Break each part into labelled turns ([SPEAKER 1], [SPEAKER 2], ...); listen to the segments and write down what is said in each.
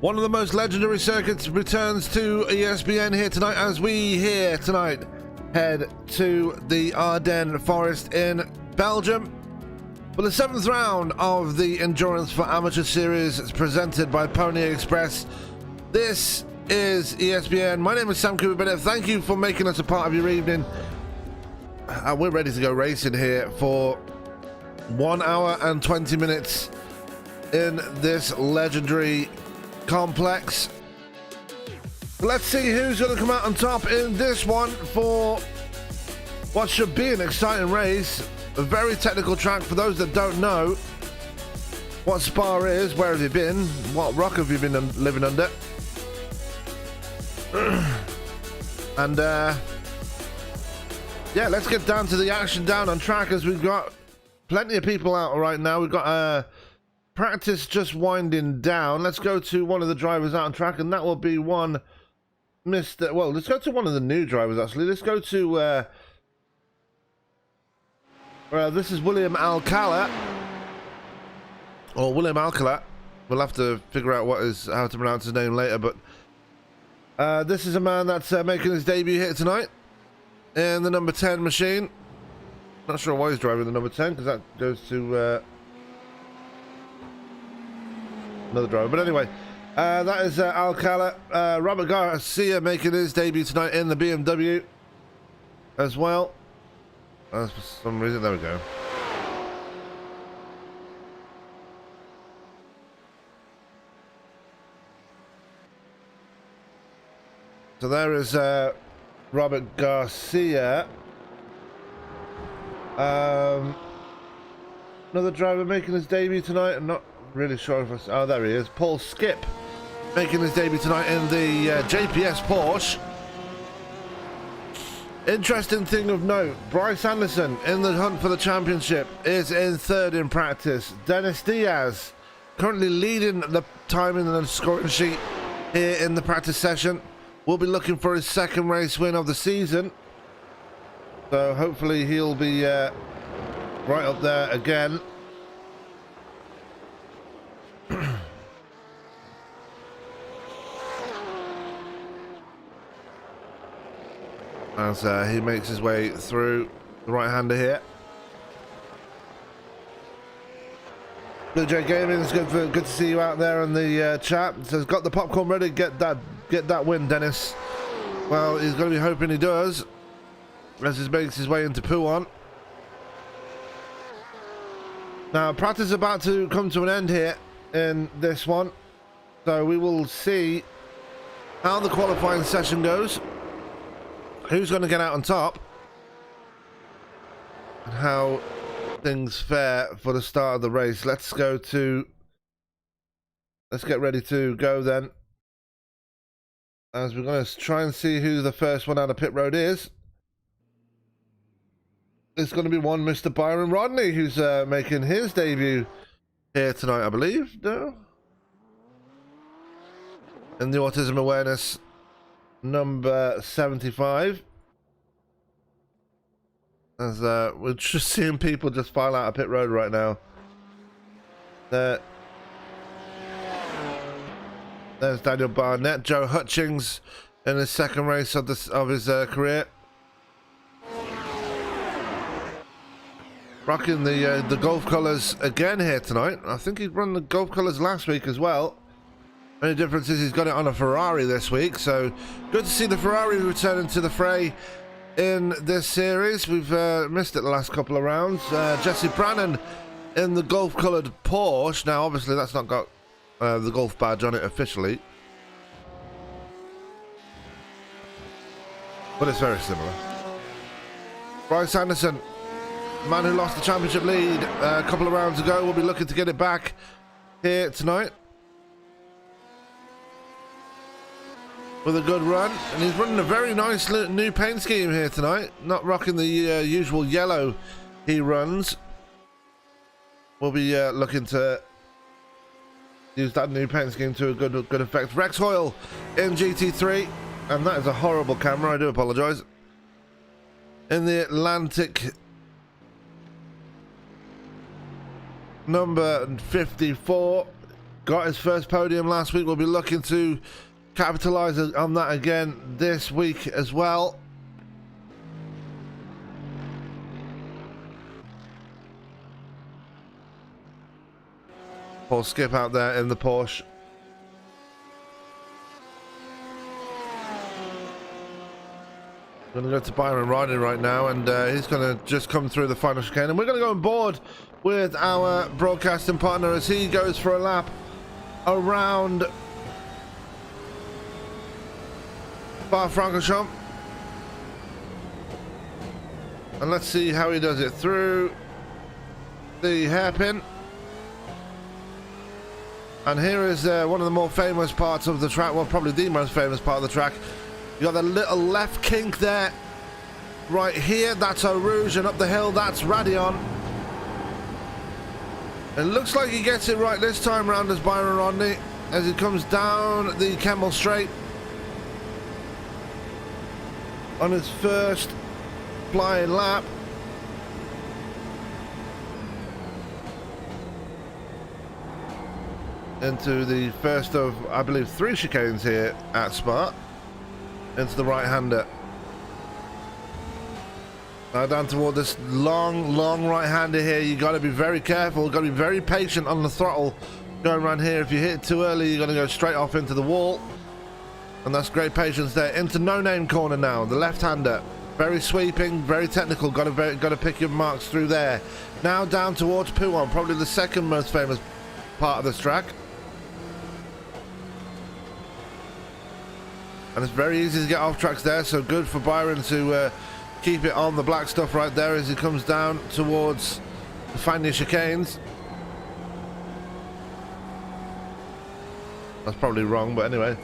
[SPEAKER 1] One of the most legendary circuits returns to ESPN here tonight as we here tonight head to the Ardennes Forest in Belgium for the 7th round of the Endurance for Amateur Series presented by Pony Express. This is ESPN. My name is Sam Cooper Bennett. Thank you for making us a part of your evening. We're ready to go racing here for 1 hour and 20 minutes in this legendary complex. Let's see who's going to come out on top in this one for what should be an exciting race. A very technical track. For those that don't know what Spa is, where have you been? What rock have you been living under? And yeah, let's get down to the action down on track as we've got plenty of people out right now. We've got practice just winding down. Let's go to one of the drivers out on track, and that will be one Mr. Well, let's go to one of the new drivers actually. Let's go to this is William Alcala, or William Alcala. We'll have to figure out how to pronounce his name later, but this is a man that's making his debut here tonight in the number 10 machine. Not sure why he's driving the number 10, because that goes to another driver. But anyway, that is Alcala. Robert Garcia making his debut tonight in the BMW as well. For some reason, there we go. So there is Robert Garcia. Another driver making his debut tonight. I'm not really sure if oh, there he is. Paul Skip making his debut tonight in the JPS Porsche. Interesting thing of note, Bryce Anderson in the hunt for the championship is in third in practice. Dennis Diaz currently leading the timing and the scoring sheet here in the practice session. We'll be looking for his second race win of the season, so hopefully he'll be right up there again. As he makes his way through the right-hander here. Blue Jay Gaming, it's good to see you out there in the chat. It says, got the popcorn ready, get that win, Dennis. Well, he's going to be hoping he does as he makes his way into Pouan. Now, practice is about to come to an end here in this one, so we will see how the qualifying session goes, who's going to get out on top, and how things fare for the start of the race. Let's get ready to go then, as we're going to try and see who the first one out of pit road is. It's going to be one Mr. Byron Rodney, who's making his debut here tonight, I believe. No? In the Autism Awareness number 75. As we're just seeing people just file out of pit road right now. There's Daniel Barnett, Joe Hutchings in his second race of his career. Rocking the Golf colours again here tonight. I think he'd run the Golf colours last week as well. Only difference is he's got it on a Ferrari this week, so good to see the Ferrari returning to the fray in this series. We've missed it the last couple of rounds. Jesse Brannon in the Golf coloured Porsche. Now obviously that's not got the Golf badge on it officially, but it's very similar. Bryce Anderson, man who lost the championship lead a couple of rounds ago, will be looking to get it back here tonight with a good run, and he's running a very nice new paint scheme here tonight, not rocking the usual yellow he runs. We'll be looking to use that new paint scheme to a good effect. Rex Hoyle in GT3, and that is a horrible camera, I do apologise. In the Atlantic number 54, got his first podium last week. We'll be looking to capitalize on that again this week as well. Paul Skip out there in the Porsche. Going to go to Byron Rodney right now, and he's going to just come through the final chicane, and we're going to go on board with our broadcasting partner as he goes for a lap around Francorchamps. And let's see how he does it through the hairpin. And here is one of the more famous parts of the track, well, probably the most famous part of the track. You got that little left kink there, right here. That's Eau Rouge, and up the hill, that's Radion. It looks like he gets it right this time round as Byron Rodney, as he comes down the Kemmel Straight on his first flying lap. Into the first of, I believe, 3 chicanes here at Spa. Into the right-hander. Now down toward this long right-hander here. You got to be very careful. Got to be very patient on the throttle going around here. If you hit it too early, you're going to go straight off into the wall. And that's great patience there. Into no-name corner now. The left-hander. Very sweeping, very technical. Got to pick your marks through there. Now down towards Pouhon, probably the second most famous part of this track. And it's very easy to get off tracks there, so good for Byron to keep it on the black stuff right there as he comes down towards the final chicanes. That's probably wrong, but anyway.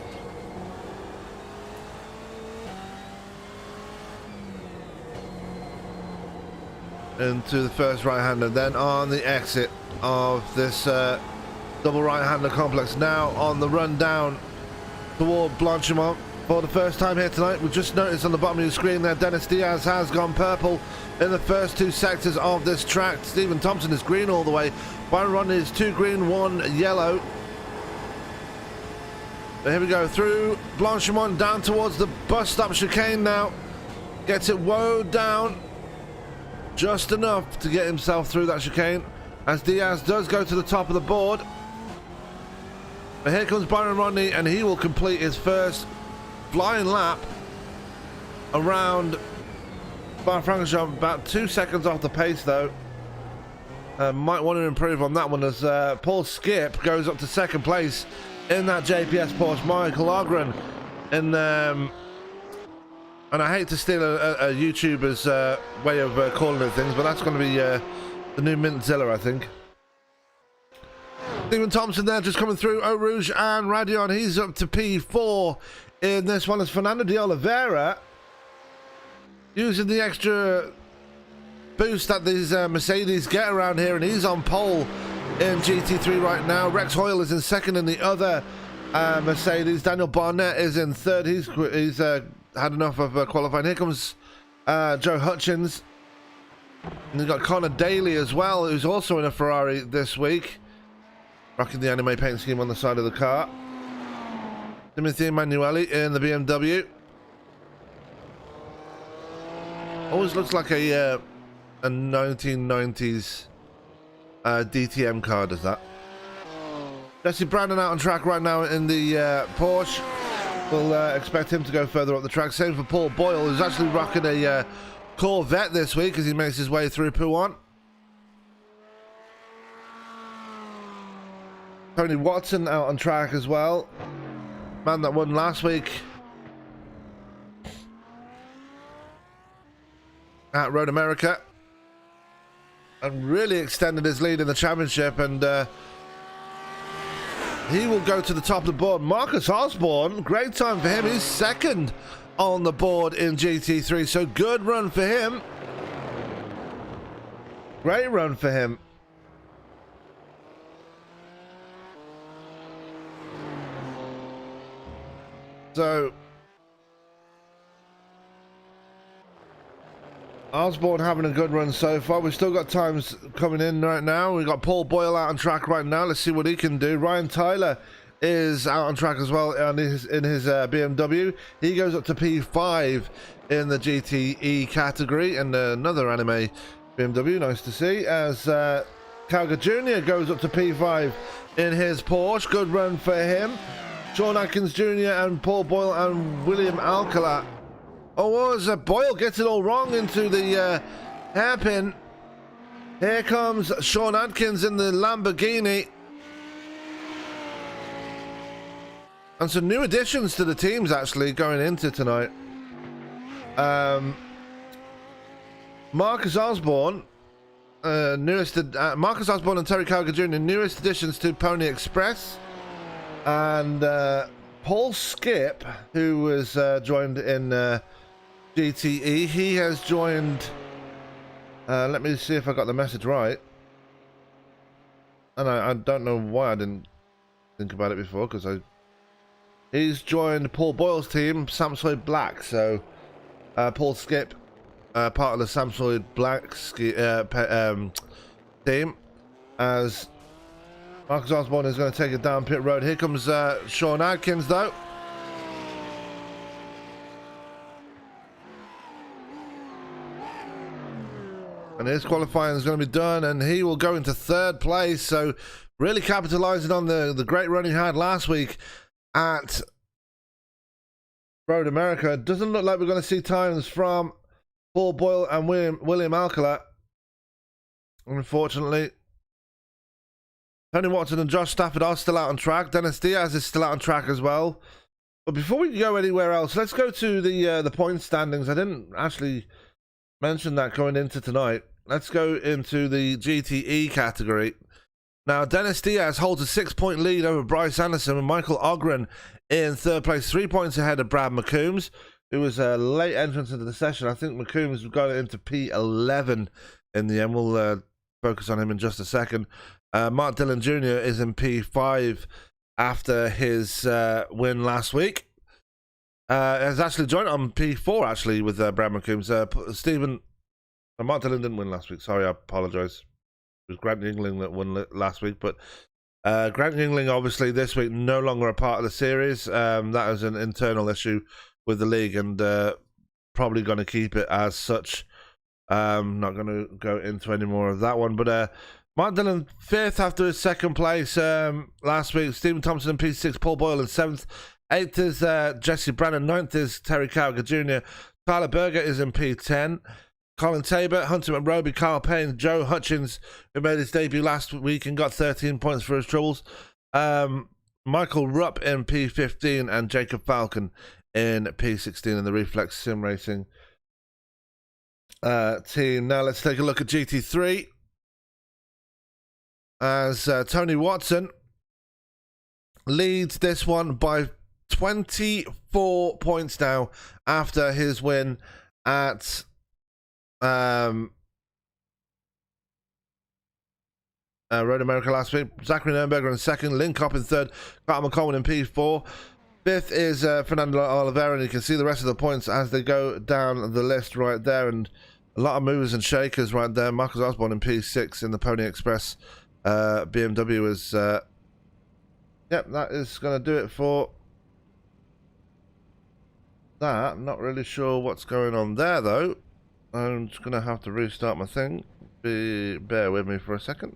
[SPEAKER 1] Into the first right-hander, then on the exit of this double right-hander complex. Now on the run down toward Blanchimont. For the first time here tonight, we just noticed on the bottom of your screen there, Dennis Diaz has gone purple in the first 2 sectors of this track. Stephen Thompson is green all the way. Byron Rodney is 2 green, 1 yellow. But here we go, through Blanchimont, down towards the bus stop chicane now. Gets it woed down just enough to get himself through that chicane, as Diaz does go to the top of the board. But here comes Byron Rodney, and he will complete his first flying lap around Francorchamps, about 2 seconds off the pace though. Might want to improve on that one as Paul Skip goes up to second place in that JPS Porsche. Michael Ogren in, and I hate to steal a YouTuber's way of calling it things, but that's going to be the new Mintzilla, I think. Stephen Thompson there just coming through. Eau Rouge and Radion, he's up to P4 in this one, as Fernando De Oliveira using the extra boost that these Mercedes get around here, and he's on pole in GT3 right now. Rex Hoyle is in second in the other Mercedes. Daniel Barnett is in third. He's had enough of qualifying. Here comes Joe Hutchins, and you've got Connor Daly as well, who's also in a Ferrari this week, rocking the anime paint scheme on the side of the car. Timothy Emanuele in the BMW. Always looks like a 1990s DTM car, does that. Jesse Brandon out on track right now in the Porsche. We'll expect him to go further up the track. Same for Paul Boyle, who's actually rocking a Corvette this week as he makes his way through Pouhon. Tony Watson out on track as well. Man that won last week at Road America and really extended his lead in the championship, and he will go to the top of the board. Marcus Osborne, great time for him. He's second on the board in GT3, so good run for him. Great run for him. So Osborne having a good run so far. We've still got times coming in right now. We've got Paul Boyle out on track right now. Let's see what he can do. Ryan Tyler is out on track as well in his BMW. He goes up to P5 in the GTE category, and another anime BMW, nice to see, as Calgar Jr. goes up to P5 in his Porsche. Good run for him. Sean Atkins Jr. and Paul Boyle and William Alcala. Oh, was Boyle gets it all wrong into the hairpin. Here comes Sean Atkins in the Lamborghini. And some new additions to the teams actually going into tonight. Marcus Osborne, Marcus Osborne and Terry Calgar Jr., newest additions to Pony Express. And Paul Skip, who was joined in GTE, he has joined. Let me see if I got the message right. And I don't know why I didn't think about it before, because he's joined Paul Boyle's team, Samsoid Black. So Paul Skip, part of the Samsoid Black team, as Marcus Osborne is going to take it down pit road. Here comes Sean Atkins though. And his qualifying is going to be done, and he will go into third place. So really capitalizing on the great run he had last week at Road America. It doesn't look like we're going to see times from Paul Boyle and William Alcala, unfortunately. Tony Watson and Josh Stafford are still out on track. Dennis Diaz is still out on track as well. But before we go anywhere else, let's go to the point standings. I didn't actually mention that going into tonight. Let's go into the GTE category. Now, Dennis Diaz holds a 6-point lead over Bryce Anderson and Michael Ogren in third place, 3 points ahead of Brad McCombs, who was a late entrance into the session. I think McCombs got it into P11 in the end. We'll focus on him in just a second. Mark Dillon Jr. is in P5 after his win last week. Has actually joined on P4 actually with Brad McCombs. Mark Dillon didn't win last week. Sorry, I apologise. It was Grant Yingling that won last week, but Grant Yingling obviously this week no longer a part of the series. That was an internal issue with the league, and probably going to keep it as such. Not going to go into any more of that one, but Mark Dillon 5th after his 2nd place last week. Stephen Thompson in P6, Paul Boyle in 7th. 8th is Jesse Brannon. 9th is Terry Calgar Jr. Tyler Berger is in P10. Colin Tabor, Hunter McRoby, Carl Payne, Joe Hutchins, who made his debut last week and got 13 points for his troubles. Michael Rupp in P15 and Jacob Falcon in P16 in the Reflex Sim Racing team. Now let's take a look at GT3. As Tony Watson leads this one by 24 points now after his win at Road America last week. Zachary Nurnberger in 2nd, Lynn Kopp in 3rd, Carter McCollum in P4. 5th is Fernando De Oliveira, and you can see the rest of the points as they go down the list right there, and a lot of movers and shakers right there. Marcus Osborne in P6 in the Pony Express BMW is yep, that is going to do it for that. I'm not really sure what's going on there though. I'm just going to have to restart my thing. Bear with me for a second.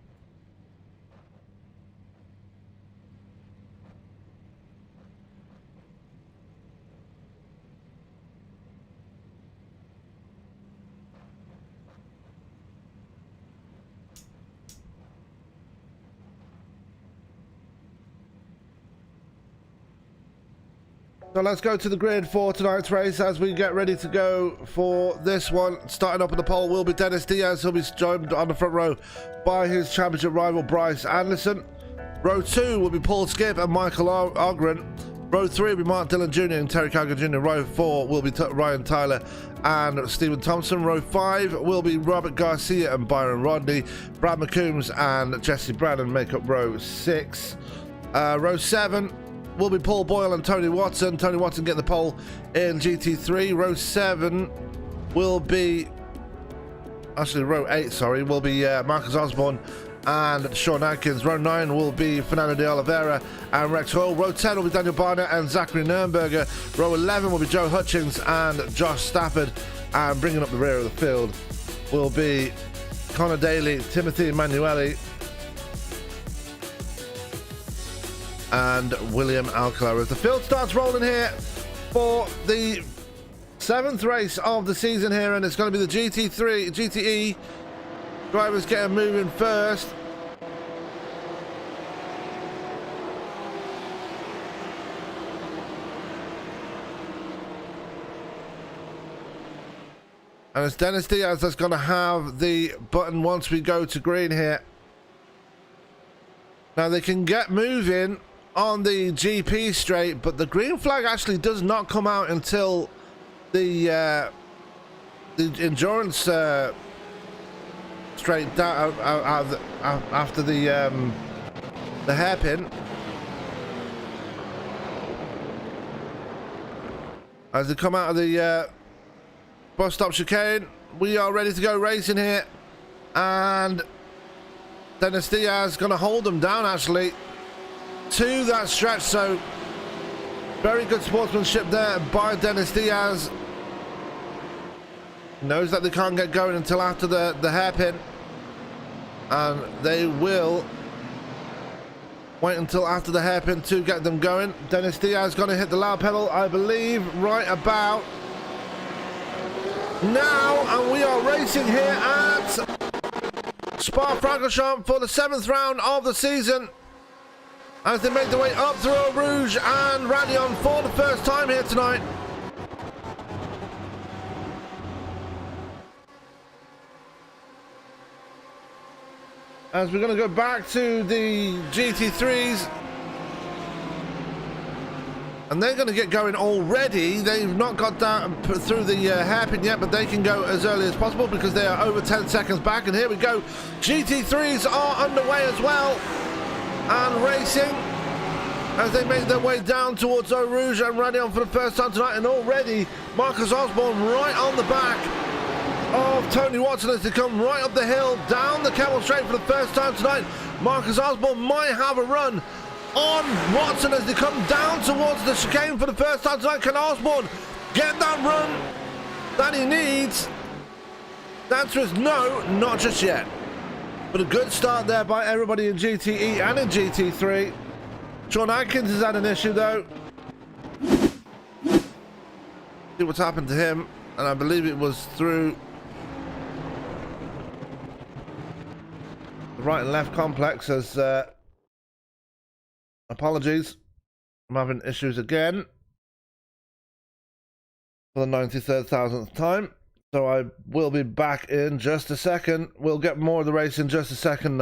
[SPEAKER 1] So let's go to the grid for tonight's race as we get ready to go for this one. Starting up on the pole will be Dennis Diaz, who'll be joined on the front row by his championship rival Bryce Anderson. Row 2 will be Paul Skip and Michael Ogren. Row 3 will be Mark Dillon Jr. and Terry Calgar Jr. Row 4 will be Ryan Tyler and Stephen Thompson. Row 5 will be Robert Garcia and Byron Rodney. Brad McCombs and Jesse Brannon make up row 6. Row 7 will be Paul Boyle and Tony Watson. Tony Watson getting the pole in GT3. Row 7 will be actually row 8, sorry, will be Marcus Osborne and Sean Atkins. Row 9 will be Fernando De Oliveira and Rex Hoyle. Row 10 will be Daniel Barnett and Zachary Nurnberger. Row 11 will be Joe Hutchings and Josh Stafford. And bringing up the rear of the field will be Connor Daly, Timothy Emanuele, and William Alcala. As the field starts rolling here for the 7th race of the season here, and it's going to be the GTE drivers getting moving first. And it's Dennis Diaz that's going to have the button once we go to green here. Now they can get moving on the GP straight, but the green flag actually does not come out until the endurance straight down after the hairpin. As they come out of the bus stop chicane, we are ready to go racing here, and Dennis Diaz going to hold them down actually to that stretch. So very good sportsmanship there by Dennis Diaz. Knows that they can't get going until after the hairpin, and they will wait until after the hairpin to get them going. Dennis Diaz going to hit the loud pedal, I believe, right about now, and we are racing here at Spa-Francorchamps for the 7th round of the season as they make their way up through Eau Rouge and Radion for the first time here tonight. As we're going to go back to the GT3s, and they're going to get going already. They've not got down through the hairpin yet, but they can go as early as possible because they are over 10 seconds back. And here we go. GT3s are underway as well and racing as they make their way down towards Eau Rouge and Radion for the first time tonight. And already Marcus Osborne right on the back of Tony Watson as they come right up the hill, down the Camel Straight for the first time tonight. Marcus Osborne might have a run on Watson as they come down towards the chicane for the first time tonight. Can Osborne get that run that he needs? The answer is no, not just yet. But a good start there by everybody in GTE and in GT3. Sean Atkins has had an issue though. See what's happened to him, and I believe it was through the right and left complex. As apologies, I'm having issues again for the 93rd thousandth time. So I will be back in just a second. We'll get more of the race in just a second.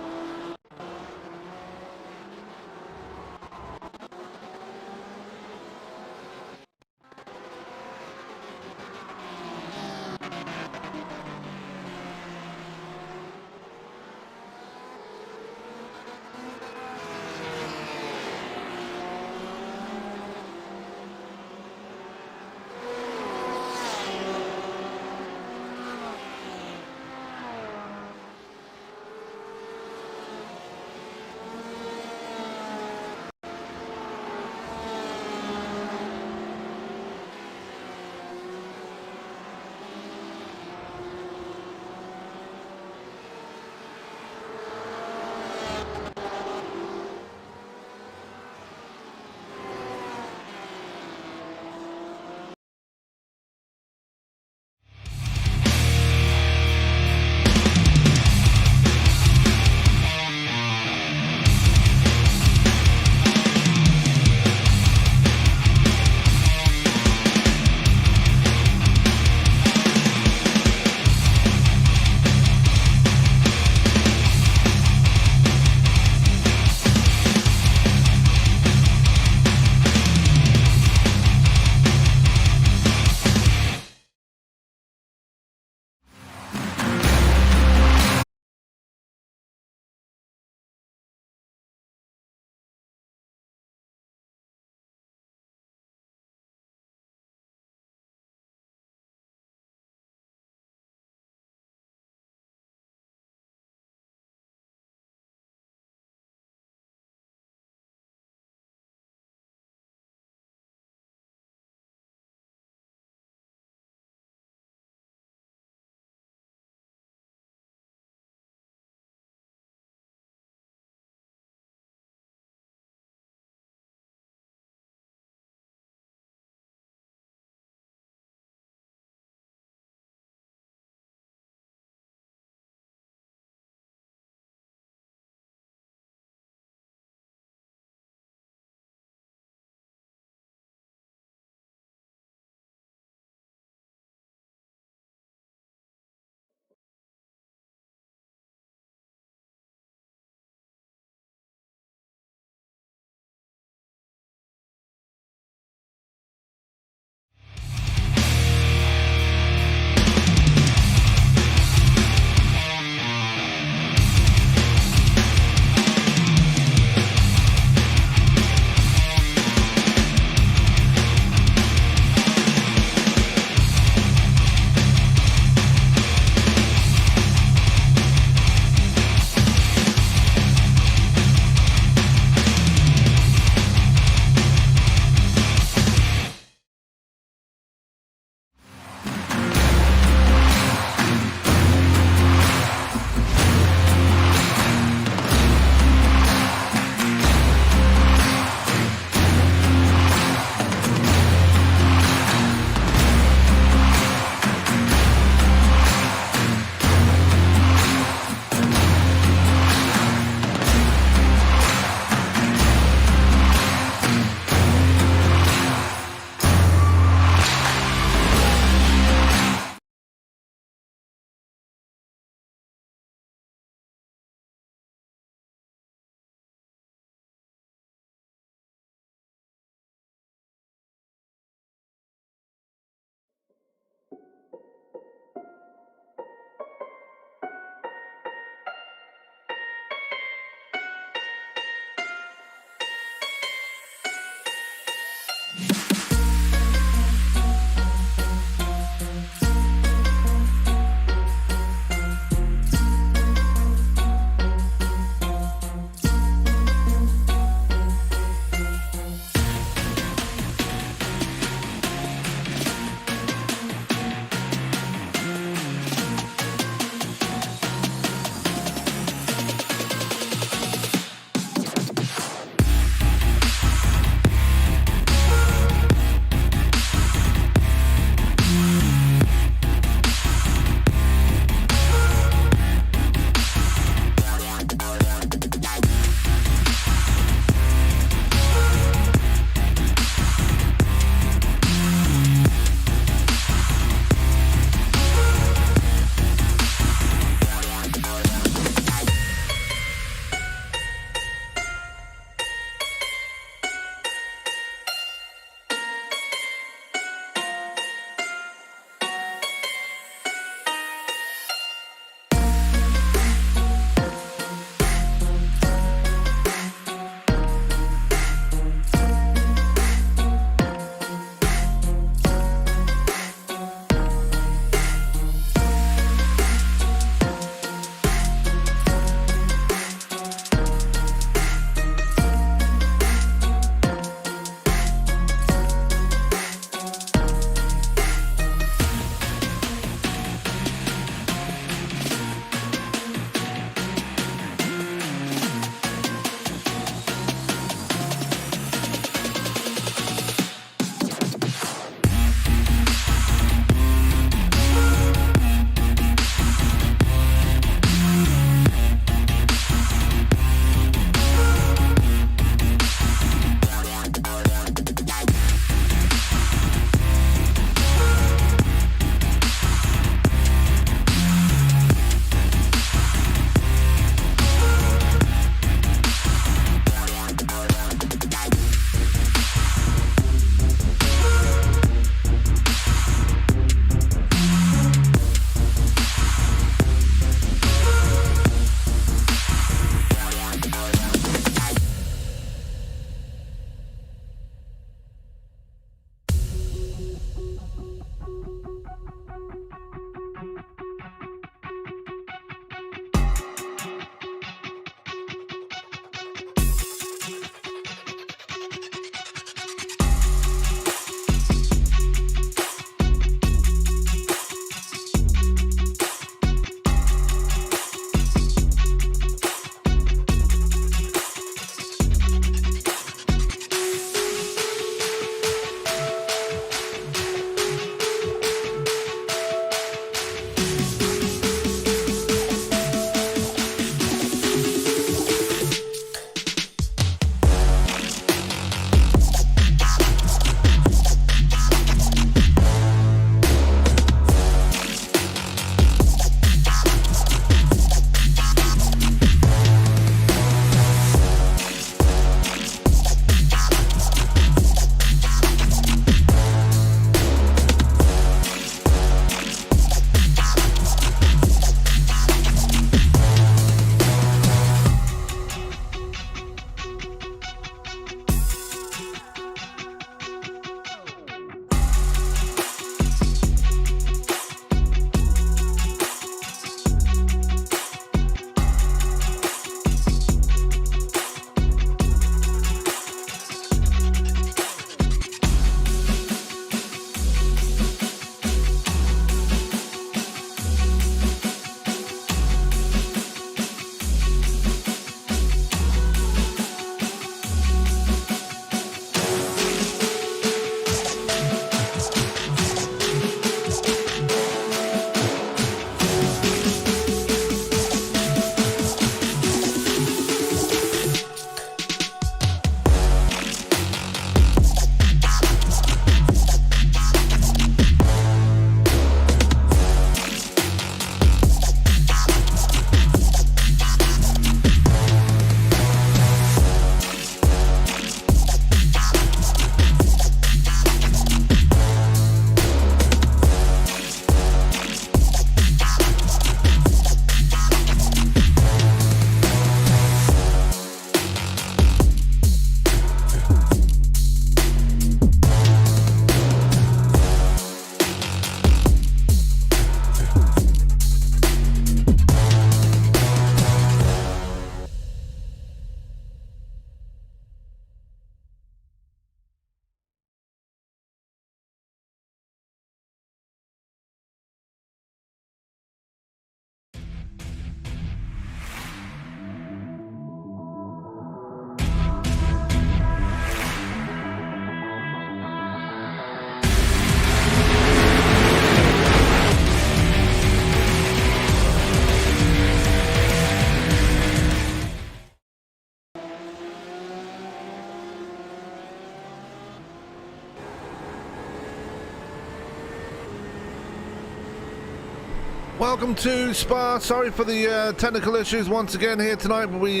[SPEAKER 1] Welcome to Spa. Sorry for the technical issues once again here tonight, but we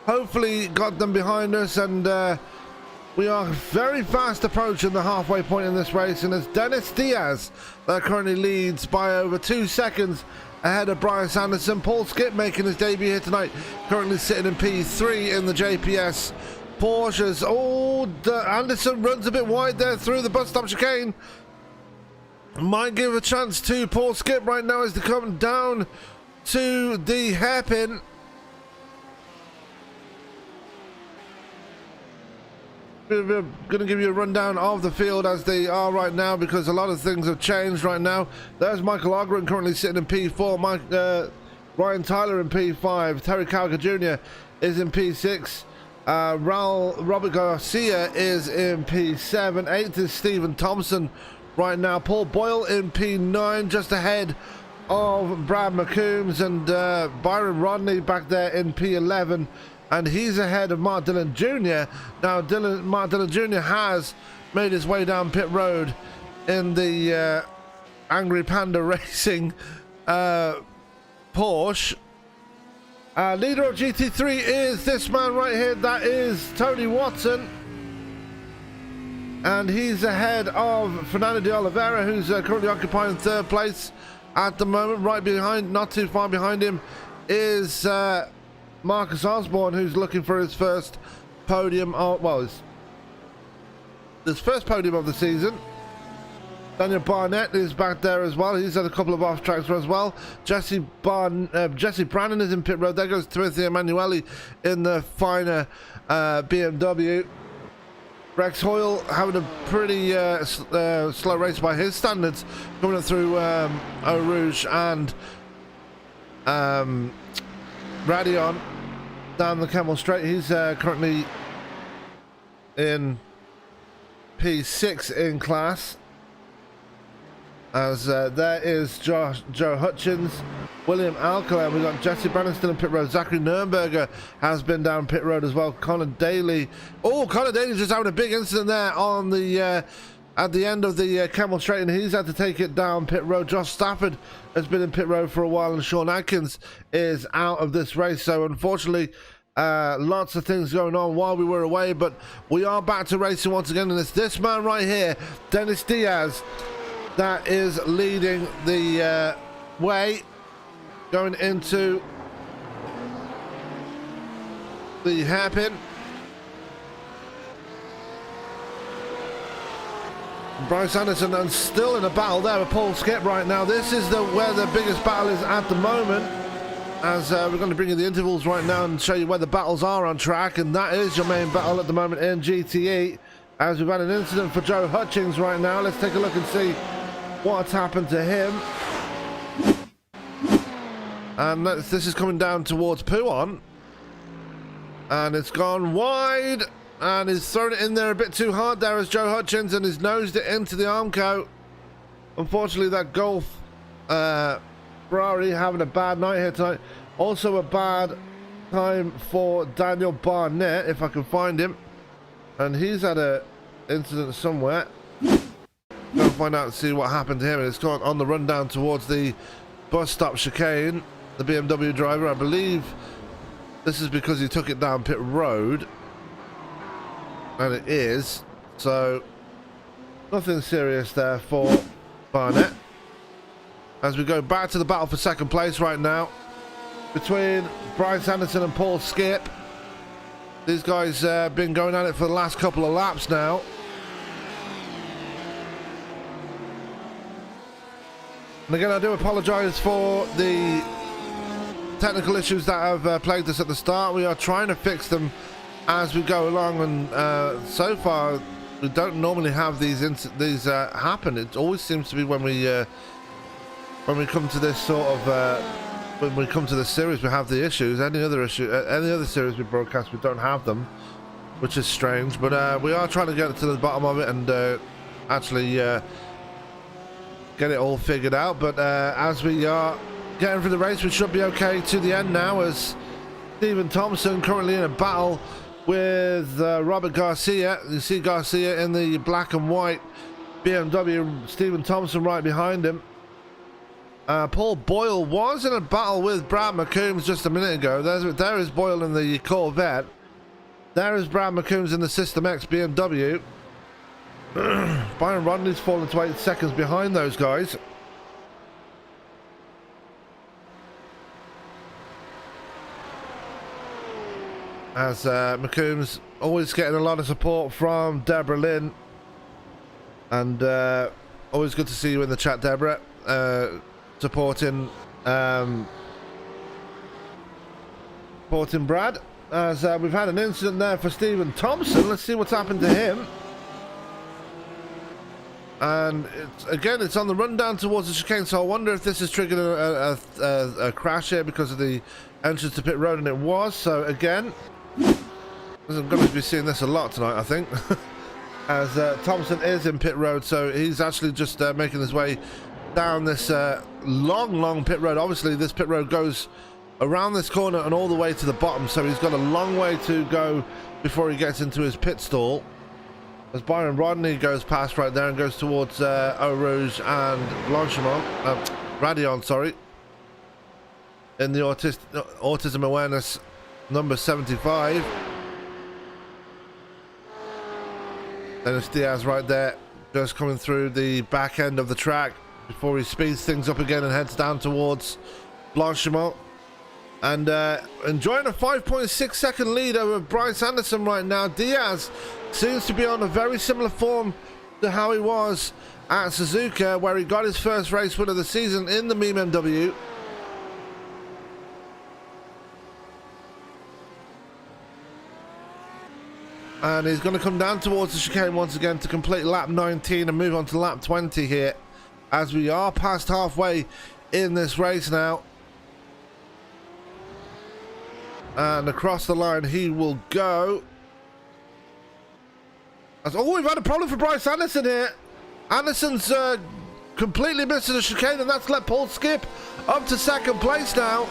[SPEAKER 1] hopefully got them behind us, and we are very fast approaching the halfway point in this race, and it's Dennis Diaz that currently leads by over 2 seconds ahead of Bryce Anderson. Paul Skip making his debut here tonight, currently sitting in P3 in the JPS Porsches. Oh, Anderson runs a bit wide there through the bus stop chicane. Might give a chance to Paul Skip right now as they come down to the hairpin. We're going to give you a rundown of the field as they are right now, because a lot of things have changed right now. There's Michael Ogren currently sitting in P4, Ryan Tyler in P5, Terry Calga Jr. is in P6, Robert Garcia is in P7, 8th is Stephen Thompson right now, Paul Boyle in P9, just ahead of Brad McCombs, and Byron Rodney back there in P11, and he's ahead of Mark Dillon Jr. Now Mark Dillon Jr. has made his way down pit road in the Angry Panda Racing Porsche. Leader of GT3 is this man right here, that is Tony Watson. And he's ahead of Fernando De Oliveira, who's currently occupying 3rd place at the moment. Right behind, not too far behind him, is Marcus Osborne, who's looking for his first podium. His first podium of the season. Daniel Barnett is back there as well. He's had a couple of off tracks as well. Jesse Brannon is in pit road. There goes Timothy Emanuele in the finer BMW. Rex Hoyle having a pretty slow race by his standards, coming up through Eau Rouge and Radion down the Camel Straight. He's currently in P6 in class. As there is Joe Hutchins, William Alcala, we've got Jesse Brannon still in pit road. Zachary Nurnberger has been down pit road as well. Connor Daly. Oh, Connor Daly's just having a big incident there on the at the end of the Camel Straight, and he's had to take it down pit road. Josh Stafford has been in pit road for a while, and Sean Atkins is out of this race. So unfortunately, lots of things going on while we were away, but we are back to racing once again, and it's this man right here, Dennis Diaz, that is leading the way going into the hairpin. Bryce Anderson, and still in a battle there with Paul Skip right now. This is where the biggest battle is at the moment, as we're going to bring you the intervals right now and show you where the battles are on track, and that is your main battle at the moment in GTE, as we've had an incident for Joe Hutchins right now. Let's take a look and see what's happened to him. And this is coming down towards Pouon, and it's gone wide, and he's thrown it in there a bit too hard there as Joe Hutchins, and he's nosed it into the Armco. Unfortunately, that Golf Ferrari having a bad night here tonight. Also a bad time for Daniel Barnett, if I can find him, and he's had a incident somewhere. Go find out and see what happened to him. It's gone on the run down towards the bus stop chicane. The BMW driver, I believe this is because he took it down pit road, and it is, so nothing serious there for Barnett. As we go back to the battle for 2nd place right now between Bryce Anderson and Paul Skip. These guys been going at it for the last couple of laps now. And again, I do apologise for the technical issues that have plagued us at the start. We are trying to fix them as we go along, and so far we don't normally have these happen. It always seems to be when we come to this sort of when we come to this series we have the issues. Any other series we broadcast, we don't have them, which is strange. But we are trying to get to the bottom of it and actually get it all figured out. But as we are getting through the race, we should be okay to the end now, as Stephen Thompson currently in a battle with Robert Garcia. You see Garcia in the black and white BMW, Stephen Thompson right behind him. Paul Boyle was in a battle with Brad McCombs just a minute ago. There is Boyle in the Corvette. There is Brad McCombs in the System X BMW. Byron Rodney's fallen to 8 seconds behind those guys. As McCombs always getting a lot of support from Deborah Lynn. And always good to see you in the chat, Deborah. Supporting Brad. As we've had an incident there for Stephen Thompson. Let's see what's happened to him. And it's on the run down towards the chicane, so I wonder if this has triggered a crash here because of the entrance to pit road, and it was. So again, I'm going to be seeing this a lot tonight, I think. As Thompson is in pit road, so he's actually just making his way down this long pit road. Obviously this pit road goes around this corner and all the way to the bottom, so he's got a long way to go before he gets into his pit stall. As Byron Rodney goes past right there and goes towards Eau Rouge and Radion, sorry, in the autism awareness number 75. Dennis Diaz right there, just coming through the back end of the track before he speeds things up again and heads down towards Blanchimont. And enjoying a 5.6 second lead over Bryce Anderson right now. Diaz seems to be on a very similar form to how he was at Suzuka, where he got his first race win of the season in the BMW. And he's going to come down towards the chicane once again to complete lap 19 and move on to lap 20 here, as we are past halfway in this race now. And across the line he will go. Oh, we've had a problem for Bryce Anderson here. Anderson's completely missed the chicane, and that's let Paul skip up to second place now.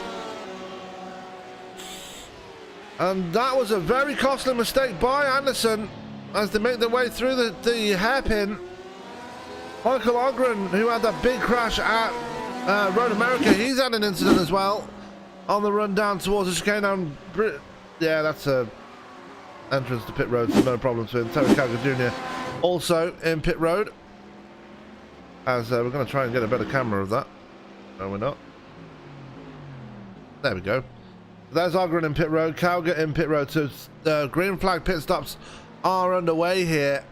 [SPEAKER 1] And that was a very costly mistake by Anderson as they make their way through the hairpin. Michael Ogren, who had that big crash at Road America, he's had an incident as well on the run down towards the chicane. Yeah, that's a entrance to pit road, so no problems for him. Terry Calgar Jr. also in pit road. As we're going to try and get a better camera of that. No, we're not. There we go. There's Ogren in pit road, Calgar in pit road. So green flag pit stops are underway here,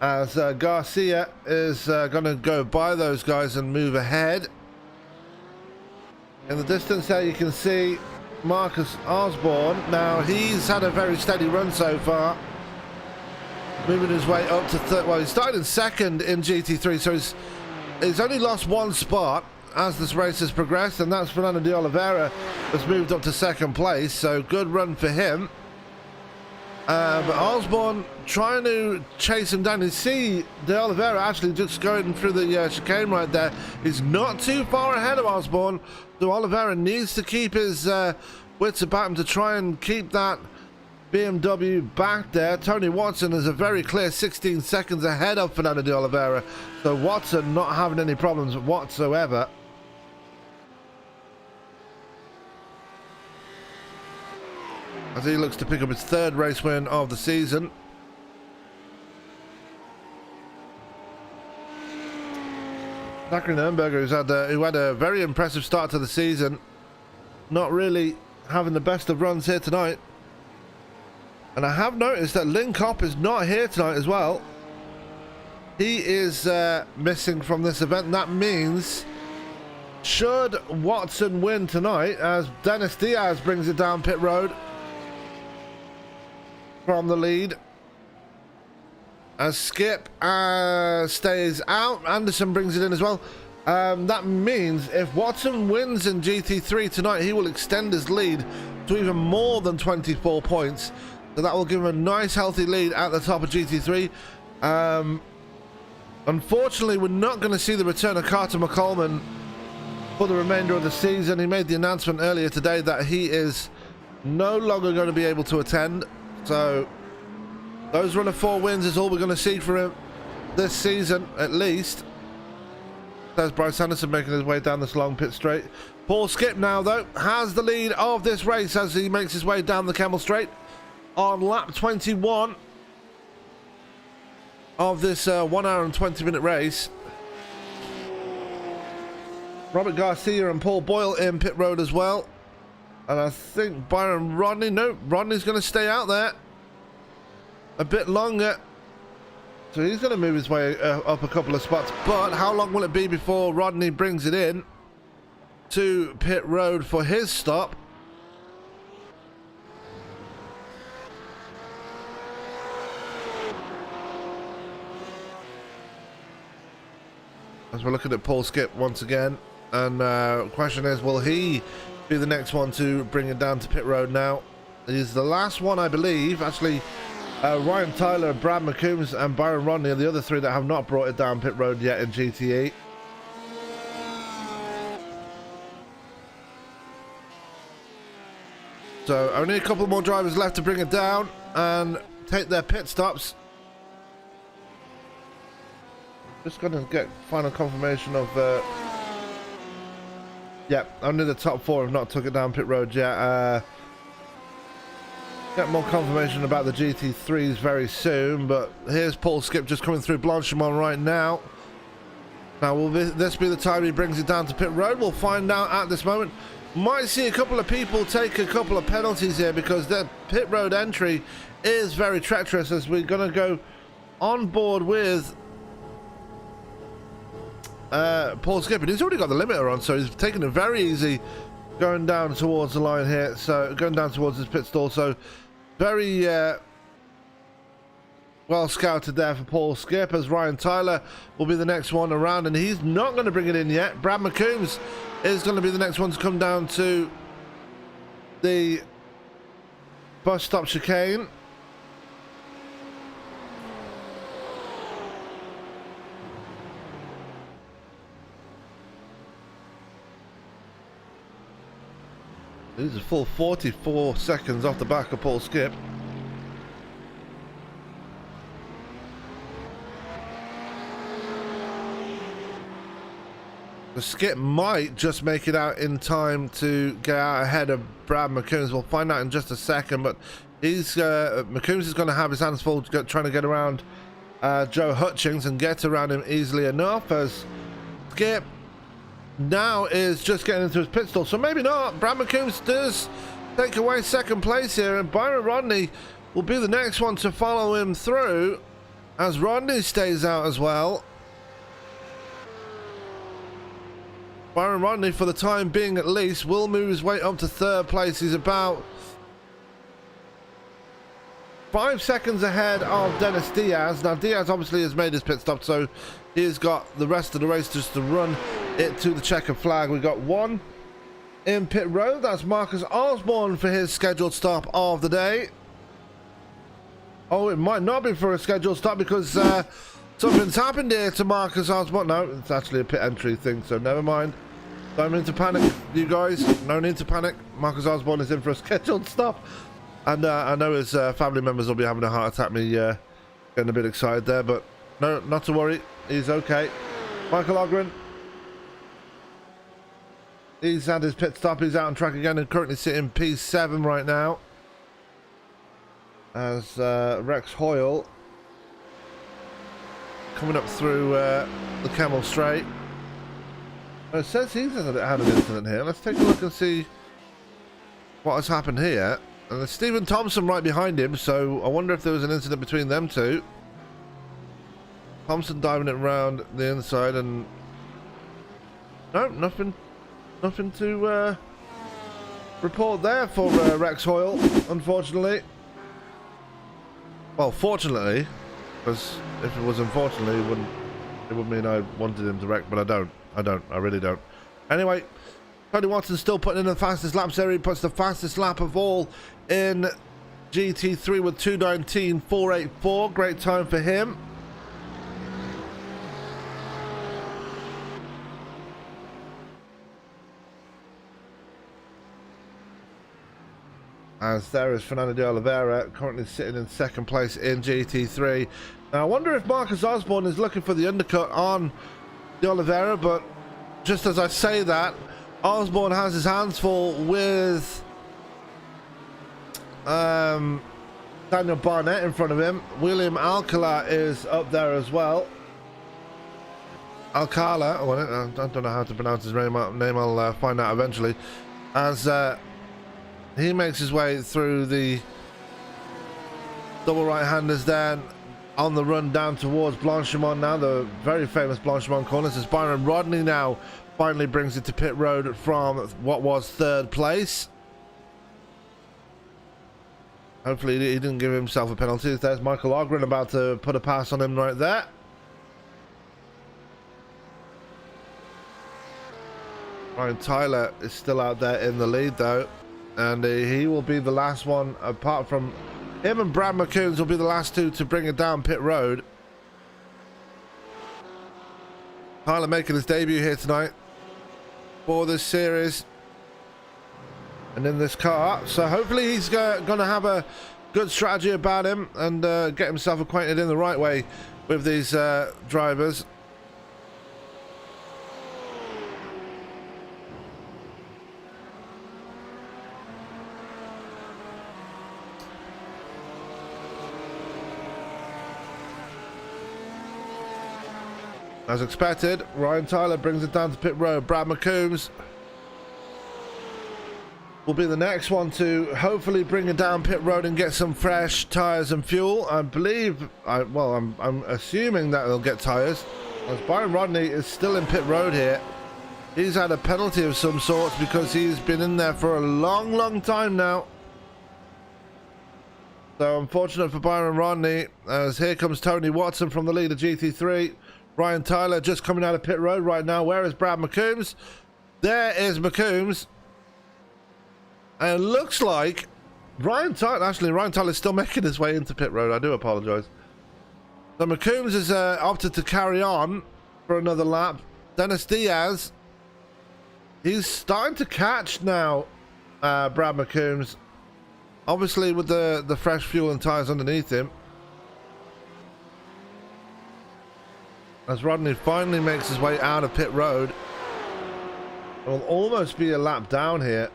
[SPEAKER 1] as Garcia is going to go by those guys and move ahead. In the distance there you can see Marcus Osborne. Now he's had a very steady run so far, moving his way up to well, he started in second in GT3, so he's only lost one spot as this race has progressed, and that's Fernando De Oliveira has moved up to second place, so good run for him. But Osborne trying to chase him down. You see De Oliveira actually just going through the chicane right there. He's not too far ahead of Osborne. De Oliveira needs to keep his wits about him to try and keep that BMW back there. Tony Watson is a very clear 16 seconds ahead of Fernando De Oliveira. So Watson not having any problems whatsoever. As he looks to pick up his third race win of the season. Zachary Nürnberger, who had a very impressive start to the season, not really having the best of runs here tonight. And I have noticed that Lynn Kopp is not here tonight as well. He is missing from this event. That means, should Watson win tonight, as Dennis Diaz brings it down pit road from the lead, as Skip stays out, Anderson brings it in as well. That means if Watson wins in GT3 tonight, he will extend his lead to even more than 24 points. So that will give him a nice healthy lead at the top of GT3. Unfortunately, we're not going to see the return of Carter McCollman for the remainder of the season. He made the announcement earlier today that he is no longer going to be able to attend. So those run of 4 wins is all we're going to see for him this season, at least. There's Bryce Anderson making his way down this long pit straight. Paul Skip now, though, has the lead of this race as he makes his way down the Camel Straight on lap 21 of this 1 hour and 20-minute race. Robert Garcia and Paul Boyle in pit road as well. And I think Byron Rodney, no, Rodney's going to stay out there a bit longer. So he's going to move his way up a couple of spots. But how long will it be before Rodney brings it in to pit road for his stop? As we're looking at Paul Skip once again. And the question is, will he be the next one to bring it down to pit road now? He's the last one, I believe. Actually, Ryan Tyler, Brad McCombs and Byron Rodney are the other three that have not brought it down pit road yet in GTE. So only a couple more drivers left to bring it down and take their pit stops. Just going to get final confirmation of... yeah, only the top four have not took it down pit road yet. Get more confirmation about the GT3s very soon, but here's Paul Skip just coming through Blanchimont right now. Now, will this be the time he brings it down to pit road? We'll find out at this moment. Might see a couple of people take a couple of penalties here because their pit road entry is very treacherous, as we're going to go on board with Paul Skip, and he's already got the limiter on, so he's taking it very easy going down towards the line here, so going down towards his pit stall. So very well scouted there for Paul Skip, as Ryan Tyler will be the next one around, and he's not going to bring it in yet. Brad McCombs is going to be the next one to come down to the bus stop chicane. He's a full 44 seconds off the back of Paul Skip. The Skip might just make it out in time to get out ahead of Brad McCombs. We'll find out in just a second, but he's McCombs is going to have his hands full trying to get around Joe Hutchings and get around him easily enough, as Skip now is just getting into his pit stall. So maybe not. Brad McCombs does take away second place here, and Byron Rodney will be the next one to follow him through, as Rodney stays out as well. Byron Rodney, for the time being at least, will move his way up to third place. He's about 5 seconds ahead of Dennis Diaz. Now, Diaz obviously has made his pit stop, so he's got the rest of the race just to run it to the checkered flag. We've got one in pit road. That's Marcus Osborne for his scheduled stop of the day. Oh, it might not be for a scheduled stop because something's happened here to Marcus Osborne. No, it's actually a pit entry thing, so never mind. Don't mean to panic, you guys. No need to panic. Marcus Osborne is in for a scheduled stop. And I know his family members will be having a heart attack, me getting a bit excited there, but no, not to worry. He's okay. Michael Ogren, he's had his pit stop. He's out on track again and currently sitting P7 right now. As Rex Hoyle coming up through the Camel Straight. It says he's had an incident here. Let's take a look and see what has happened here. And there's Stephen Thompson right behind him, so I wonder if there was an incident between them two. Thompson diving it around the inside, and no, nothing to report there for Rex Hoyle, unfortunately. Well, fortunately, because if it was unfortunately, it would mean I wanted him to wreck, but I don't. I really don't. Anyway, Cody Watson's still putting in the fastest lap there. He puts the fastest lap of all in GT3 with 2:19.484. Great time for him. As there is Fernando De Oliveira, currently sitting in second place in GT3. Now, I wonder if Marcus Osborne is looking for the undercut on De Oliveira, but just as I say that, Osborne has his hands full with Daniel Barnett in front of him. William Alcala is up there as well. Alcala, I don't know how to pronounce his name. I'll find out eventually. As he makes his way through the double right-handers there, on the run down towards Blanchimont now, the very famous Blanchimont corners, as Byron Rodney now finally brings it to pit road from what was third place. Hopefully he didn't give himself a penalty. There's Michael Ogren about to put a pass on him right there. Ryan Tyler is still out there in the lead though, and he will be the last one, apart from him and Brad McCombs will be the last two to bring it down pit road. Tyler making his debut here tonight for this series and in this car, so hopefully he's going to have a good strategy about him and get himself acquainted in the right way with these drivers. As expected, Ryan Tyler brings it down to pit road. Brad McCombs will be the next one to hopefully bring it down pit road and get some fresh tyres and fuel. I believe, I'm assuming that they'll get tyres, as Byron Rodney is still in pit road here. He's had a penalty of some sorts because he's been in there for a long time now. So unfortunate for Byron Rodney, as here comes Tony Watson from the lead of GT3. Ryan Tyler just coming out of pit road right now. Where is Brad McCombs? There is McCombs. And it looks like Ryan Tyler's still making his way into pit road. I do apologize. So McCombs has opted to carry on for another lap. Dennis Diaz, he's starting to catch now, Brad McCombs. Obviously with the fresh fuel and tires underneath him. As Rodney finally makes his way out of pit road. It will almost be a lap down here.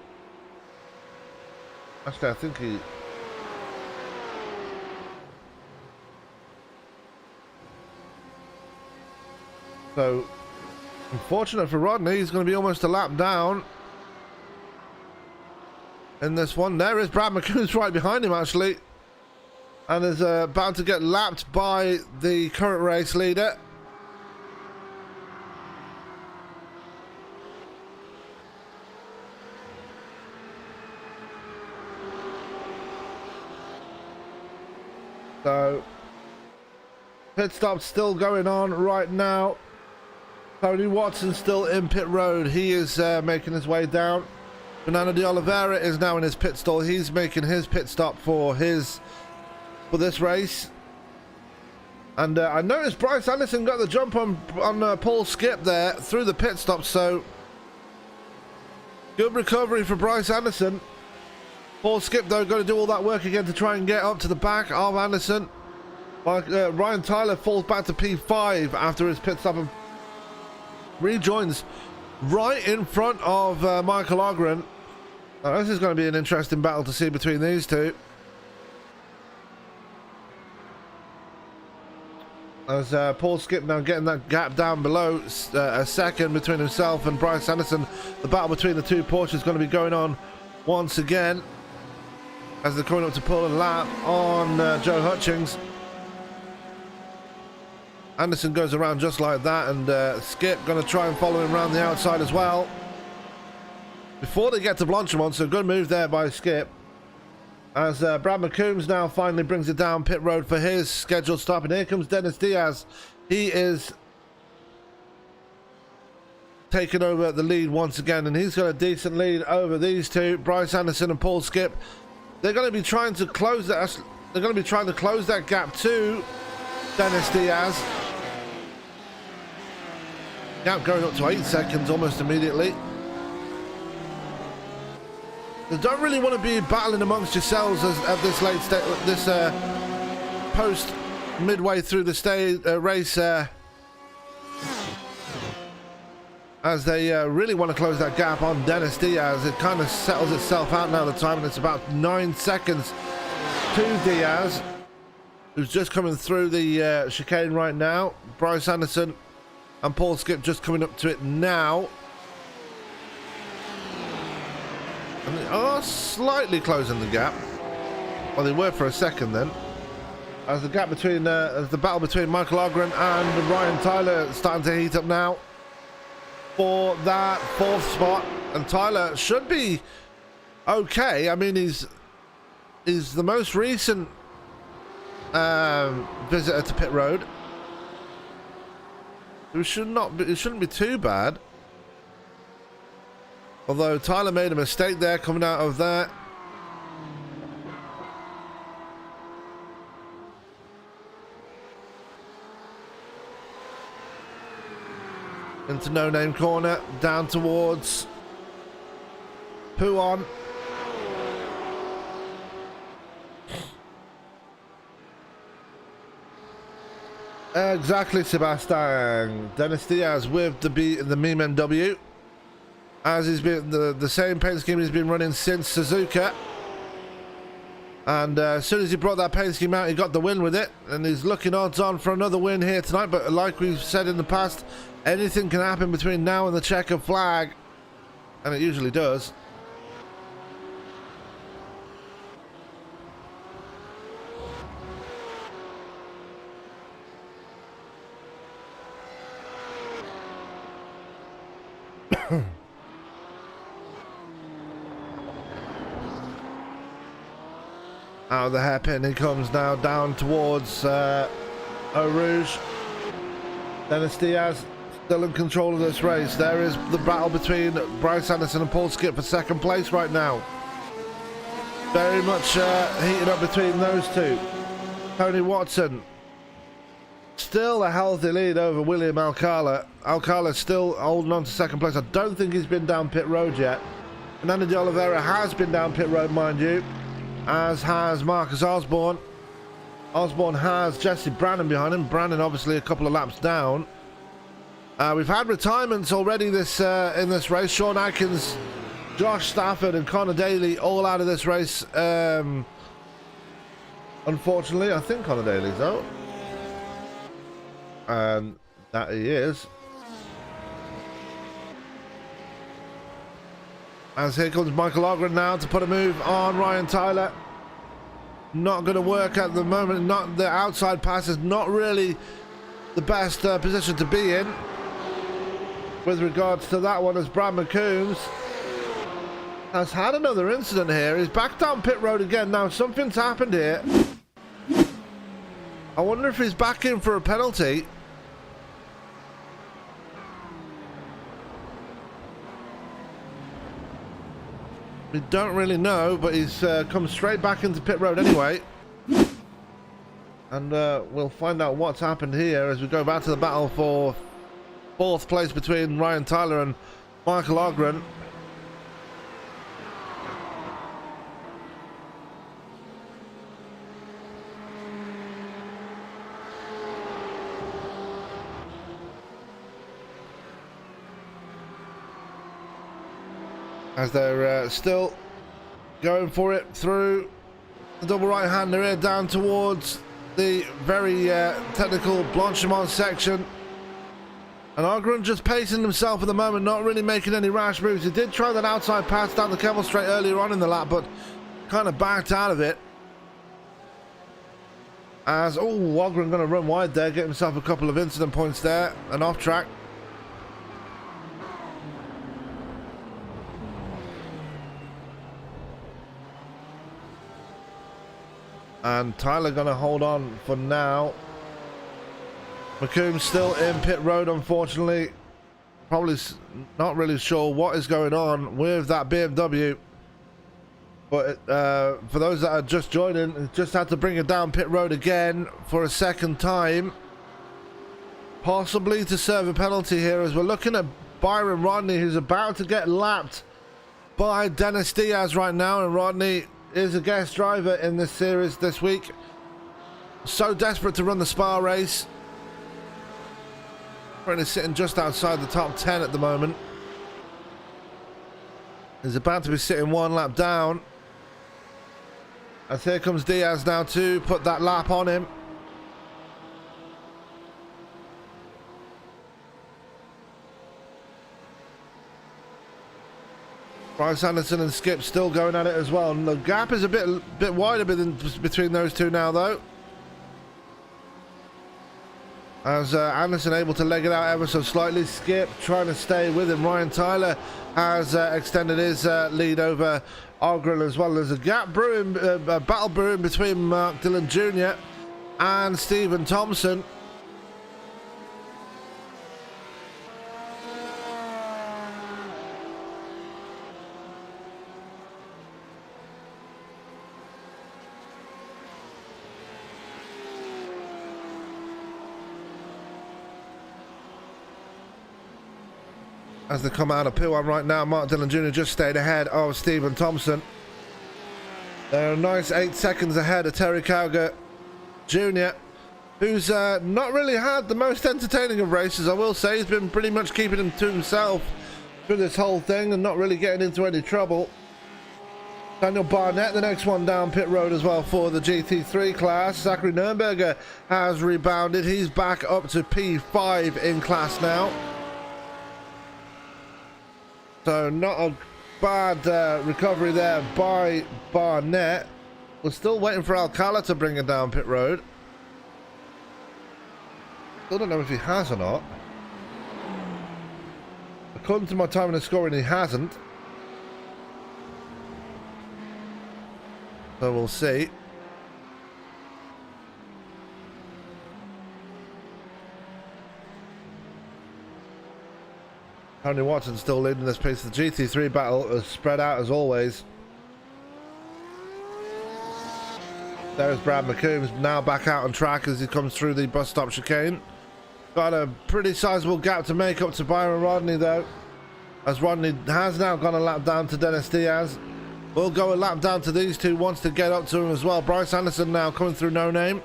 [SPEAKER 1] Actually, I think he... So, unfortunate for Rodney, he's going to be almost a lap down in this one. There is Brad McCombs right behind him, actually. And is about to get lapped by the current race leader. So, pit stop still going on right now. Tony Watson still in pit road. He is making his way down. Fernando De Oliveira is now in his pit stall. He's making his pit stop for this race. And I noticed Bryce Anderson got the jump on Paul Skip there through the pit stop. So, good recovery for Bryce Anderson. Paul Skip, though, got to do all that work again to try and get up to the back of Anderson. Ryan Tyler falls back to P5 after his pit stop and rejoins right in front of Michael Ogren. Now, this is going to be an interesting battle to see between these two. As Paul Skip now getting that gap down below a second between himself and Bryce Anderson. The battle between the two Porsches is going to be going on once again, as they're coming up to pull a lap on Joe Hutchings. Anderson goes around just like that, and Skip going to try and follow him around the outside as well before they get to Blanchimont. So good move there by Skip, as Brad McCombs now finally brings it down pit road for his scheduled stop. And here comes Dennis Diaz. He is taking over the lead once again, and he's got a decent lead over these two, Bryce Anderson and Paul Skip. They're going to be trying to close that. They're going to be trying to close that gap to Dennis Diaz. Gap going up to 8 seconds almost immediately. You don't really want to be battling amongst yourselves at this late stage, this post midway through the race as they really want to close that gap on Dennis Diaz. It kind of settles itself out now, the time, and it's about 9 seconds to Diaz, who's just coming through the chicane right now. Bryce Anderson and Paul Skip just coming up to it now. And they are slightly closing the gap. Well, they were for a second then. As the gap between, as the battle between Michael Ogren and Ryan Tyler starting to heat up now for that 4th spot. And Tyler should be okay. I mean, he's the most recent visitor to pit road. It shouldn't be too bad. Although Tyler made a mistake there coming out of that. Into No Name corner, down towards Puon. Exactly, Sebastian. Dennis Diaz with the BMW. As he's been the same paint scheme he's been running since Suzuka. And as soon as he brought that paint scheme out, he got the win with it. And he's looking odds on for another win here tonight. But like we've said in the past, anything can happen between now and the checkered flag. And it usually does. Out of the hairpin he comes now, down towards Eau Rouge. Dennis Diaz still in control of this race. There is the battle between Bryce Anderson and Paul Skip for 2nd place right now. Very much heated up between those two. Tony Watson still a healthy lead over William Alcala. Alcala still holding on to 2nd place. I don't think he's been down pit road yet. Fernando De Oliveira has been down pit road, mind you, as has Marcus Osborne. Osborne has Jesse Brannon behind him. Brannon obviously a couple of laps down. We've had retirements already this in this race. Sean Atkins, Josh Stafford and Connor Daly all out of this race. Unfortunately, I think Connor Daly's out. And that he is. As here comes Michael Ogren now to put a move on Ryan Tyler. Not going to work at the moment. Not the outside pass is not really the best position to be in with regards to that one, as Brad McCombs has had another incident here. He's back down pit road again. Now something's happened here. I wonder if he's back in for a penalty. We don't really know, but he's come straight back into pit road anyway. And we'll find out what's happened here as we go back to the battle for 4th place between Ryan Tyler and Michael Ogren. As they're still going for it through the double right hander here down towards the very technical Blanchimont section. And Ogren just pacing himself at the moment, not really making any rash moves. He did try that outside pass down the Kevel Straight earlier on in the lap, but kind of backed out of it. As, oh, Ogren going to run wide there, get himself a couple of incident points there, and off track. And Tyler going to hold on for now. McCombs still in pit road, unfortunately. Probably not really sure what is going on with that BMW. But for those that are just joining, just had to bring it down pit road again for a 2nd time. Possibly to serve a penalty here, as we're looking at Byron Rodney, who's about to get lapped by Dennis Diaz right now. And Rodney is a guest driver in this series this week. So desperate to run the Spa race. Currently sitting just outside the top 10 at the moment. He's about to be sitting 1 lap down. And here comes Diaz now to put that lap on him. Bryce Anderson and Skip still going at it as well. And the gap is a bit wider between those two now, though. As Anderson able to leg it out ever so slightly. Skip trying to stay with him. Ryan Tyler has extended his lead over Ogren as well. There's a gap brewing, a battle brewing between Mark Dillon Jr. and Stephen Thompson. As they come out of P1 right now, Mark Dillon Jr. just stayed ahead of Stephen Thompson. They're a nice 8 seconds ahead of Terry Cowger Jr., who's not really had the most entertaining of races, I will say. He's been pretty much keeping him to himself through this whole thing and not really getting into any trouble. Daniel Barnett, the next one down pit road as well for the GT3 class. Zachary Nürnberger has rebounded. He's back up to P5 in class now. So not a bad recovery there by Barnett. We're still waiting for Alcala to bring it down pit road. Still don't know if he has or not. According to my time and scoring, he hasn't. So we'll see. Tony Watson still leading this piece. The GT3 battle is spread out as always. There's Brad McCombs now back out on track as he comes through the bus stop chicane. Got a pretty sizable gap to make up to Byron Rodney though, as Rodney has now gone a lap down to Dennis Diaz. We'll go a lap down to these two, wants to get up to him as well. Bryce Anderson now coming through No Name.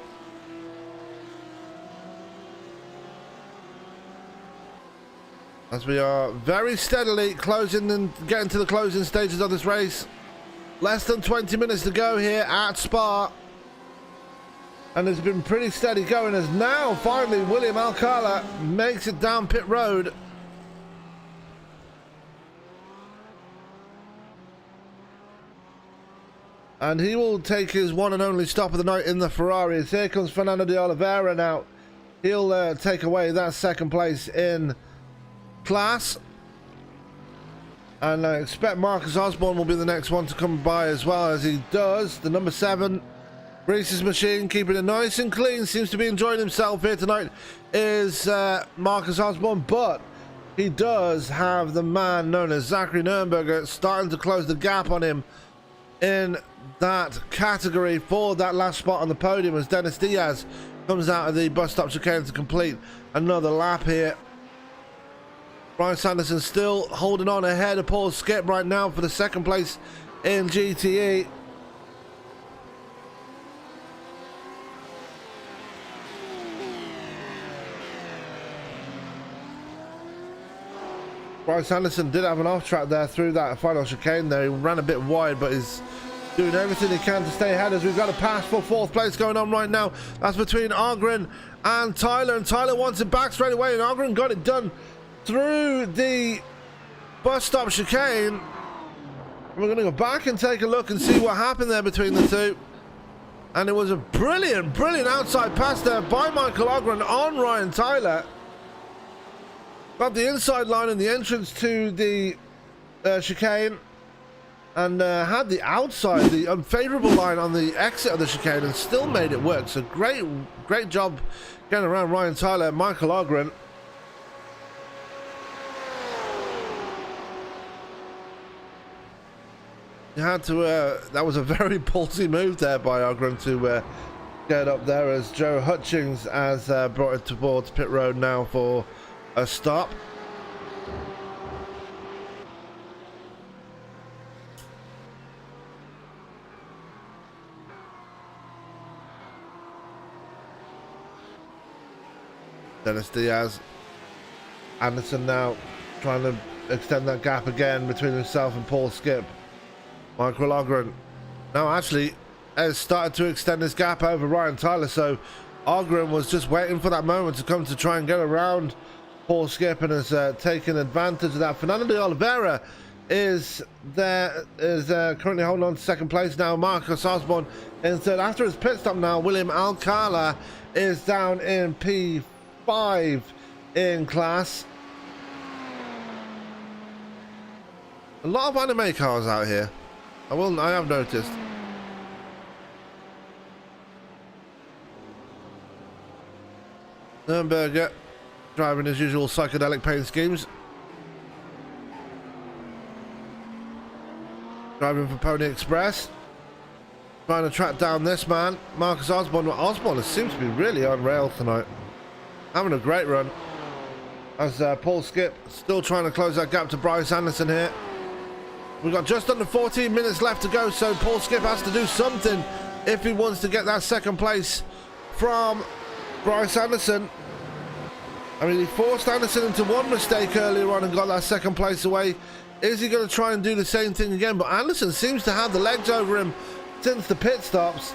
[SPEAKER 1] As we are very steadily closing and getting to the closing stages of this race. Less than 20 minutes to go here at Spa. And it's been pretty steady going as now finally William Alcala makes it down pit road. And he will take his one and only stop of the night in the Ferrari. As here comes Fernando De Oliveira now. He'll take away that second place in class, and I expect Marcus Osborne will be the next one to come by as well, as he does. The number 7 Reese's machine, keeping it nice and clean, seems to be enjoying himself here tonight, is Marcus Osborne, but he does have the man known as Zachary Nürnberger starting to close the gap on him in that category for that last spot on the podium, as Dennis Diaz comes out of the bus stop chicane to complete another lap here. Bryce Anderson still holding on ahead of Paul Skip right now for the second place in GTE. Bryce Anderson did have an off track there through that final chicane there. He ran a bit wide, but he's doing everything he can to stay ahead, as we've got a pass for 4th place going on right now. That's between Ogren and Tyler wants it back straight away, and Ogren got it done through the bus stop chicane. We're going to go back and take a look and see what happened there between the two. And it was a brilliant outside pass there by Michael Ogren on Ryan Tyler. Got the inside line in the entrance to the chicane, and had the outside, the unfavorable line on the exit of the chicane, and still made it work. So great job getting around Ryan Tyler and Michael Ogren. You had to, that was a very ballsy move there by Ogren to get up there, as Joe Hutchings has brought it towards pit road now for a stop. Dennis Diaz Anderson now trying to extend that gap again between himself and Paul Skip. Michael Ogren now actually has started to extend his gap over Ryan Tyler, so Ogren was just waiting for that moment to come to try and get around Paul Skip and has taken advantage of that. Fernando De Oliveira is currently holding on to second place now. Marcus Osborne in third. After his pit stop now, William Alcala is down in P5 in class. A lot of anime cars out here. I have noticed. Nürnberger driving his usual psychedelic paint schemes. Driving for Pony Express. Trying to track down this man, Marcus Osborne. Osborne seems to be really on rails tonight. Having a great run. As Paul Skip still trying to close that gap to Bryce Anderson here. We've got just under 14 minutes left to go, so Paul Skip has to do something if he wants to get that second place from Bryce Anderson. I mean, he forced Anderson into one mistake earlier on and got that second place away. Is he going to try and do the same thing again? But Anderson seems to have the legs over him since the pit stops.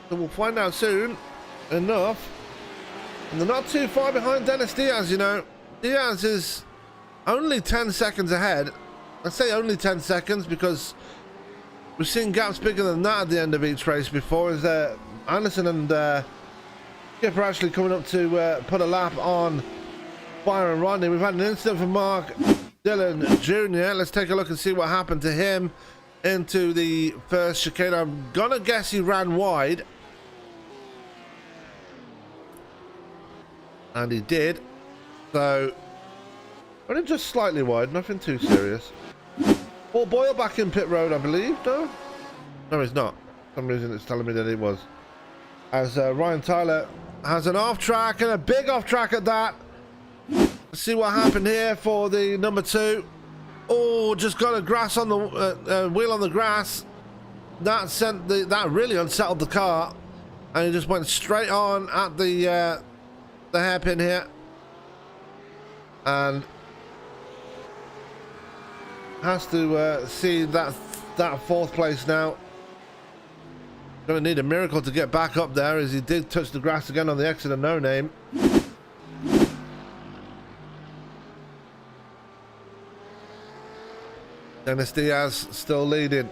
[SPEAKER 1] So we'll find out soon enough. And they're not too far behind Dennis Diaz, you know. Diaz is only 10 seconds ahead. I say only 10 seconds because we've seen gaps bigger than that at the end of each race before. Is Anderson and Skip are actually coming up to put a lap on Byron Rodney. We've had an incident for Mark Dillon Jr. Let's take a look and see what happened to him into the first chicane. I'm gonna guess he ran wide. And he did. So only just slightly wide, nothing too serious. Paul Boyle back in pit road, I believe. No, he's not. For some reason it's telling me that he was. As Ryan Tyler has an off track, and a big off track at that. Let's see what happened here for the number 2. Oh, just got a grass on the wheel on the grass. That really unsettled the car, and he just went straight on at the hairpin here, and has to see that fourth place now. Going to need a miracle to get back up there, as he did touch the grass again on the exit of No Name. Dennis Diaz still leading.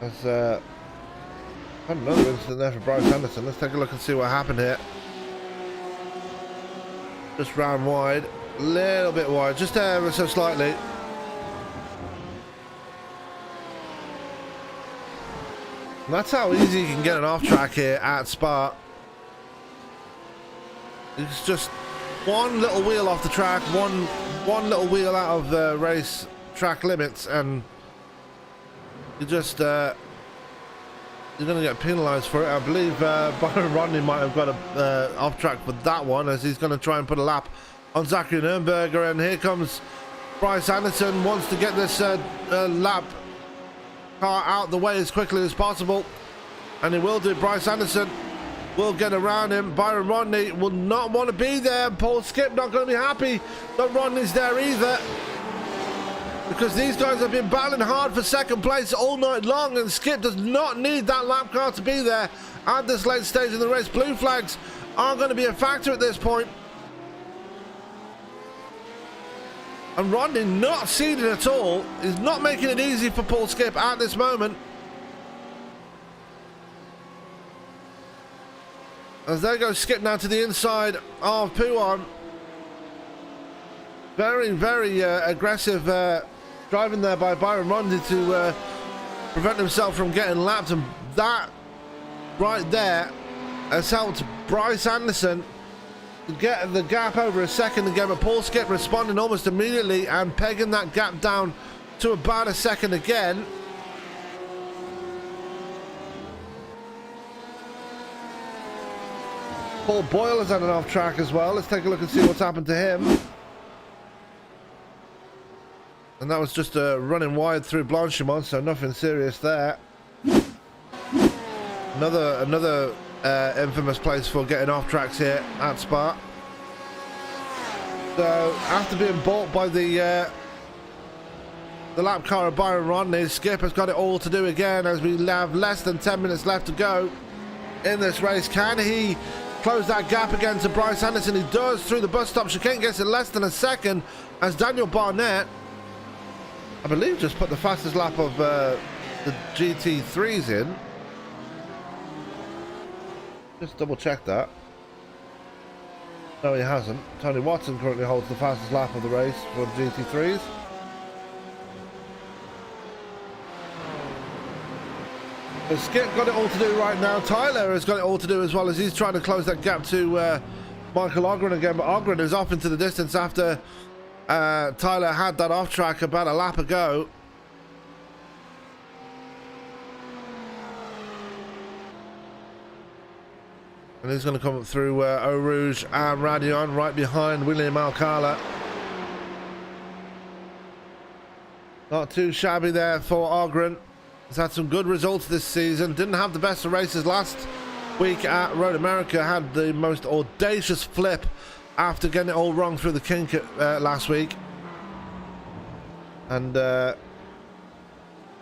[SPEAKER 1] There's another incident there for Bryce Anderson. Let's take a look and see what happened here. Just ran wide, a little bit wide, just ever so slightly. And that's how easy you can get an off track here at Spa. It's just one little wheel off the track, one little wheel out of the race track limits, and you just you're going to get penalised for it. I believe Byron Rodney might have got a off track for that one, as he's going to try and put a lap on Zachary Nürnberger. And here comes Bryce Anderson, wants to get this lap car out the way as quickly as possible, and he will do. Bryce Anderson will get around him. Byron Rodney will not want to be there. Paul Skip not going to be happy that Rodney's there either, because these guys have been battling hard for second place all night long, and Skip does not need that lap car to be there at this late stage in the race. Blue flags are going to be a factor at this point. And Rodney not seeded at all. He's not making it easy for Paul Skip at this moment. As there goes Skip now to the inside of Pouan. Very, very aggressive driving there by Byron Rodney to prevent himself from getting lapped. And that right there has helped Bryce Anderson get the gap over a second again, but Paul Skip responding almost immediately and pegging that gap down to about a second again. Paul Boyle has had an off track as well. Let's take a look and see what's happened to him. And that was just running wide through Blanchimont, so nothing serious there. Another infamous place for getting off tracks here at Spa. So after being bought by the lap car of Byron Rodney, Skip has got it all to do again as we have less than 10 minutes left to go in this race. Can he close that gap again to Bryce Anderson? He does through the bus stop chicane, gets it less than a second as Daniel Barnett, I believe, just put the fastest lap of the GT3s in. Just double check that. No, he hasn't. Tony Watson currently holds the fastest lap of the race for the GT3s. So Skip got it all to do right now. Tyler has got it all to do as well as he's trying to close that gap to Michael Ogren again. But Ogren is off into the distance after Tyler had that off track about a lap ago. And he's going to come up through Eau Rouge and Radion right behind William Alcala. Not too shabby there for Ogren. He's had some good results this season. Didn't have the best of races last week at Road America. Had the most audacious flip after getting it all wrong through the kink last week. And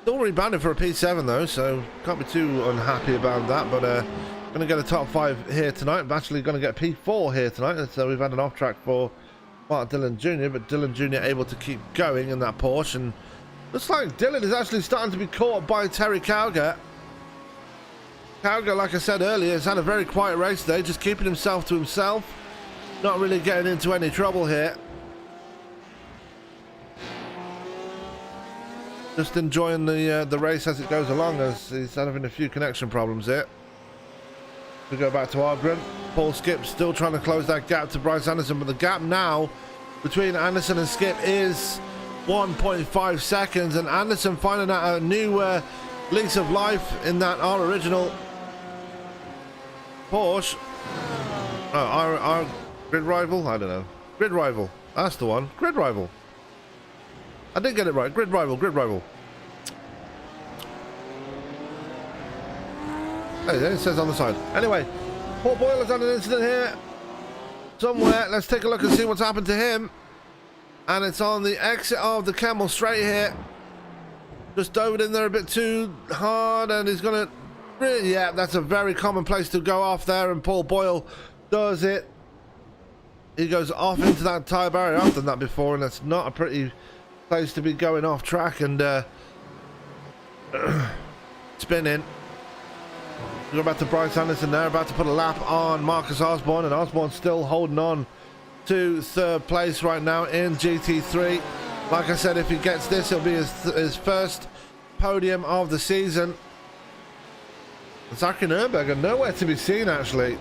[SPEAKER 1] still rebounded for a P7 though, so can't be too unhappy about that. But going to get a top 5 here tonight. I'm actually going to get a P4 here tonight. So we've had an off track for Mark Dillon Jr., but Dillon Jr. able to keep going in that Porsche. And looks like Dillon is actually starting to be caught by Terry Cowger. Cowger, like I said earlier, has had a very quiet race today, just keeping himself to himself. Not really getting into any trouble here. Just enjoying the race as it goes along, as he's having a few connection problems here. We go back to Ogren. Paul Skip still trying to close that gap to Bryce Anderson, but the gap now between Anderson and Skip is 1.5 seconds, and Anderson finding out a new lease of life in that our original Porsche. Oh, our grid rival? I don't know. Grid rival. That's the one. Grid rival. I did get it right. Grid rival. Grid rival. Hey, it says on the side. Anyway, Paul Boyle has had an incident here somewhere. Let's take a look and see what's happened to him. And it's on the exit of the Camel Straight here. Just dove it in there a bit too hard, and he's going to... Yeah, that's a very common place to go off there, and Paul Boyle does it. He goes off into that tyre barrier. I've done that before, and it's not a pretty place to be going off track and spinning. We go back to Bryce Anderson there, about to put a lap on Marcus Osborne, and Osborne still holding on to third place right now in GT3. Like I said, if he gets this, it'll be his first podium of the season. Zachary Nürnberger nowhere to be seen, actually.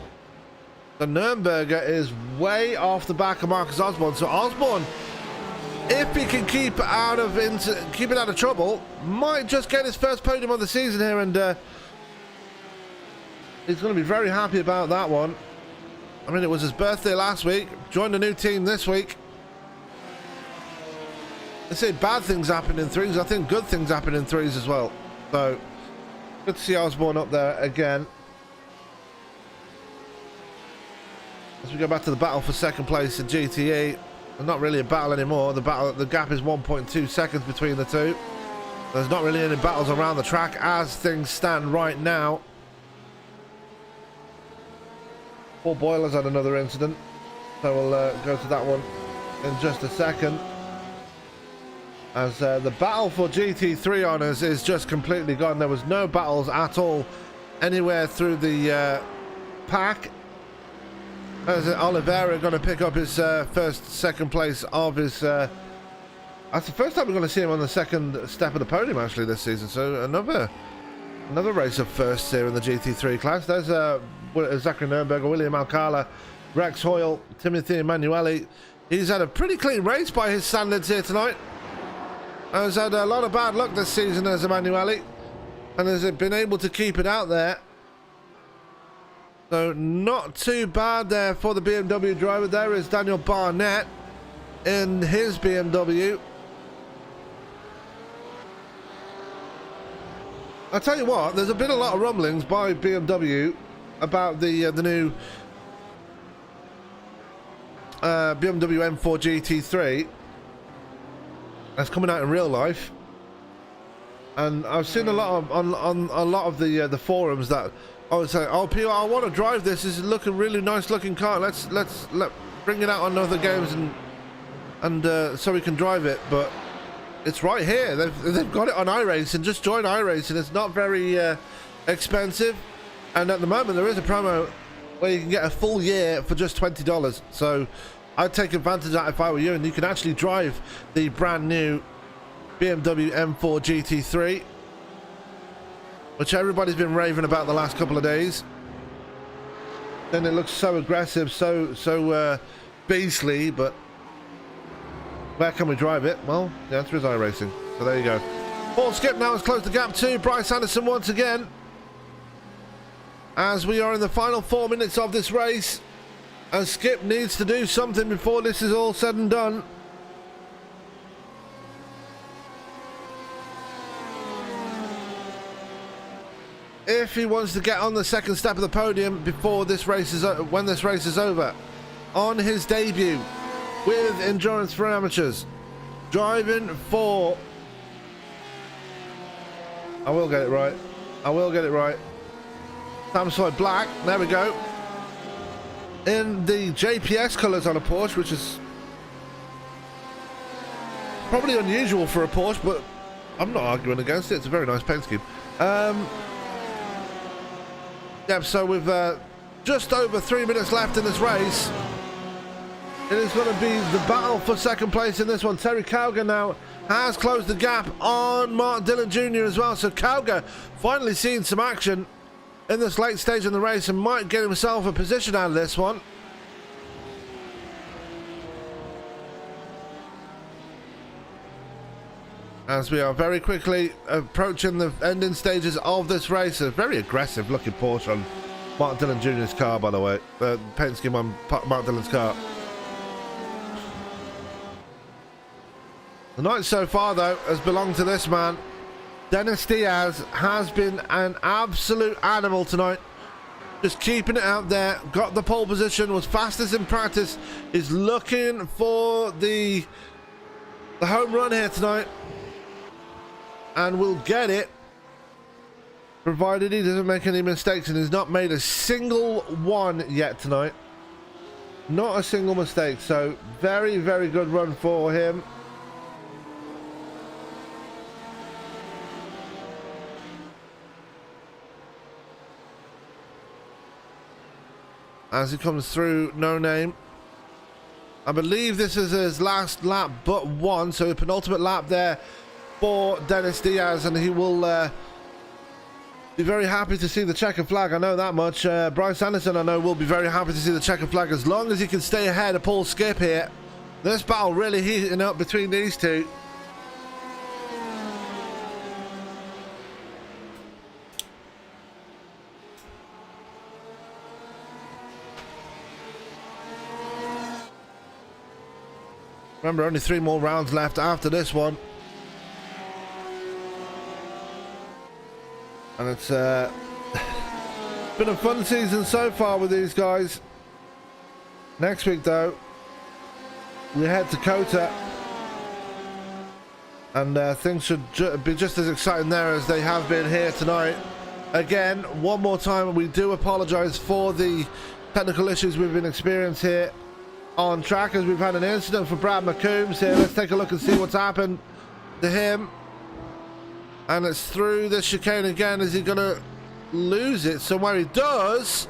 [SPEAKER 1] The Nürnberger is way off the back of Marcus Osborne. So Osborne, if he can keep it out of trouble, might just get his first podium of the season here, and he's going to be very happy about that one. I mean, it was his birthday last week. Joined a new team this week. They say bad things happen in threes. I think good things happen in threes as well. So, good to see Osborne up there again. As we go back to the battle for second place in GTE. Not really a battle anymore. The gap is 1.2 seconds between the two. There's not really any battles around the track as things stand right now. Paul Boyle has had another incident, so we'll go to that one in just a second. As the battle for GT3 honours is just completely gone. There was no battles at all anywhere through the pack. As Oliveira going to pick up his second place of his... that's the first time we're going to see him on the second step of the podium actually this season. So another race of firsts here in the GT3 class. There's Zachary Nürnberger, William Alcala, Rex Hoyle, Timothy Emanuele. He's had a pretty clean race by his standards here tonight. Has had a lot of bad luck this season as Emanuele, and has been able to keep it out there. So not too bad there for the BMW driver. There is Daniel Barnett in his BMW. I'll tell you what, there's been a lot of rumblings by BMW about the new BMW M4 GT3 that's coming out in real life, and I've seen a lot of on a lot of the forums that I would say, oh, people, I want to drive this. This is looking really nice looking car. Let's bring it out on other games and so we can drive it. But it's right here. They've got it on iRacing. Just join iRacing. It's not very expensive, and at the moment there is a promo where you can get a full year for just $20. So I'd take advantage of that if I were you, and you can actually drive the brand new BMW M4 GT3, which everybody's been raving about the last couple of days. Then it looks so aggressive, so beastly, but where can we drive it? Well, the answer is iRacing. So there you go. Paul Skip now has closed the gap to Bryce Anderson once again, as we are in the final 4 minutes of this race, and Skip needs to do something before this is all said and done. If he wants to get on the second step of the podium before this race is when this race is over, on his debut with Endurance for Amateurs, driving for, I will get it right, Samsung Black, there we go, in the JPS colours on a Porsche, which is probably unusual for a Porsche, but I'm not arguing against it. It's a very nice paint scheme. Yeah, so with just over 3 minutes left in this race, it is going to be the battle for second place in this one. Terry Cowger now has closed the gap on Mark Dillon Jr. as well. So Cowger finally seeing some action in this late stage in the race and might get himself a position out of this one. As we are very quickly approaching the ending stages of this race. A very aggressive looking Porsche on Mark Dillon Jr.'s car, by the way. Paint scheme on Mark Dillon's car. The night so far, though, has belonged to this man. Dennis Diaz has been an absolute animal tonight. Just keeping it out there. Got the pole position, was fastest in practice. Is looking for the home run here tonight. And will get it, provided he doesn't make any mistakes, and he's not made a single one yet tonight. Not a single mistake, so very, very good run for him. As he comes through, no name. I believe this is his last lap but one, so a penultimate lap there for Dennis Diaz, and he will be very happy to see the checkered flag. I know that much. Bryce Anderson, I know, will be very happy to see the checkered flag as long as he can stay ahead of Paul Skip here. This battle really heating up between these two. Remember, only 3 more rounds left after this one. And it's been a fun season so far with these guys. Next week, though, we head to Kota, and things should be just as exciting there as they have been here tonight. Again, one more time, we do apologise for the technical issues we've been experiencing here on track, as we've had an incident for Brad McCombs here. Let's take a look and see what's happened to him. And it's through the chicane again. Is he going to lose it somewhere? He does,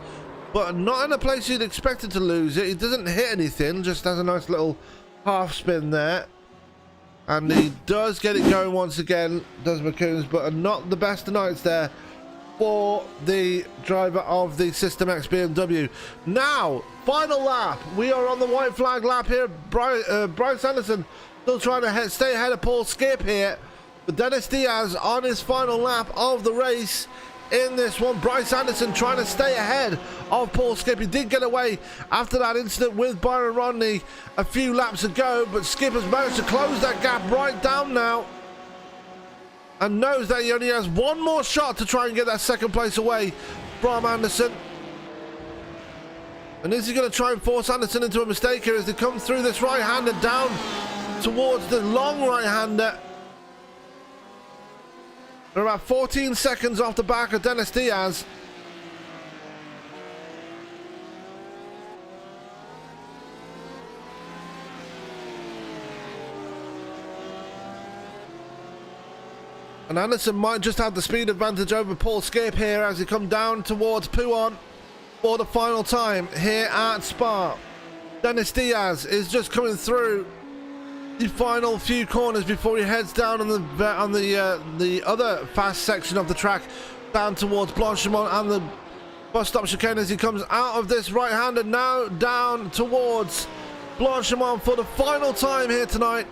[SPEAKER 1] but not in a place you'd expect him to lose it. He doesn't hit anything, just has a nice little half spin there. And he does get it going once again, does McCombs, but not the best of nights there for the driver of the System X BMW. Now, final lap. We are on the white flag lap here. Bryce Anderson still trying to stay ahead of Paul Skip here. But Dennis Diaz on his final lap of the race in this one. Bryce Anderson trying to stay ahead of Paul Skip. He did get away after that incident with Byron Rodney a few laps ago, but Skip has managed to close that gap right down now and knows that he only has one more shot to try and get that second place away from Anderson. And is he going to try and force Anderson into a mistake here as they come through this right-hander down towards the long right-hander? They're about 14 seconds off the back of Dennis Diaz. And Anderson might just have the speed advantage over Paul Skip here as he comes down towards Pouon for the final time here at Spa. Dennis Diaz is just coming through the final few corners before he heads down on the other fast section of the track down towards Blanchimont and the bus stop chicane as he comes out of this right-hander now down towards Blanchimont for the final time here tonight.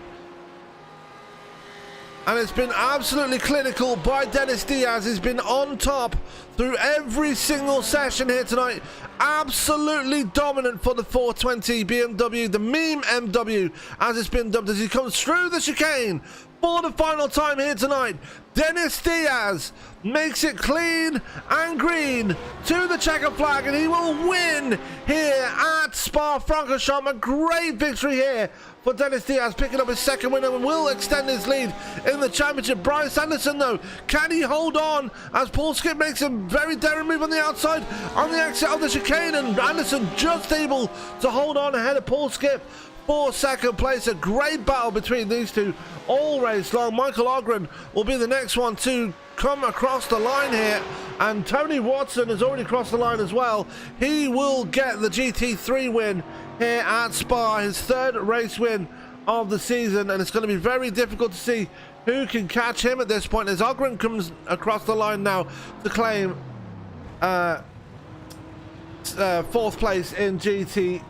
[SPEAKER 1] And it's been absolutely clinical by Dennis Diaz. He's been on top through every single session here tonight. Absolutely dominant for the 420 BMW, the meme MW, as it's been dubbed, as he comes through the chicane for the final time here tonight. Dennis Diaz makes it clean and green to the checker flag, and he will win here at Spa-Francorchamps. A great victory here for Dennis Diaz, picking up his second win and will extend his lead in the championship. Bryce Anderson, though, can he hold on as Paul Skip makes a very daring move on the outside on the exit of the chicane, and Anderson just able to hold on ahead of Paul Skip for second place. A great battle between these two all race long. Michael Ogren will be the next one to come across the line here, and Tony Watson has already crossed the line as well. He will get the GT3 win here at Spa, his third race win of the season, and it's going to be very difficult to see who can catch him at this point as Ogren comes across the line now to claim fourth place in GT.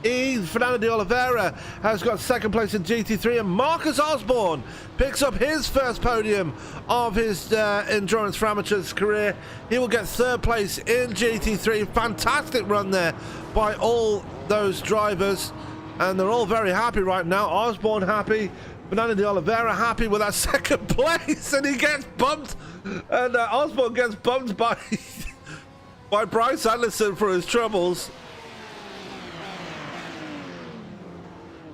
[SPEAKER 1] Fernando De Oliveira has got second place in GT3, and Marcus Osborne picks up his first podium of his Endurance for Amateurs career. He will get third place in GT3. Fantastic run there by all those drivers, and they're all very happy right now. Osborne happy, Fernando De Oliveira happy with that second place, and he gets bumped, and Osborne gets bumped by by Bryce Anderson for his troubles.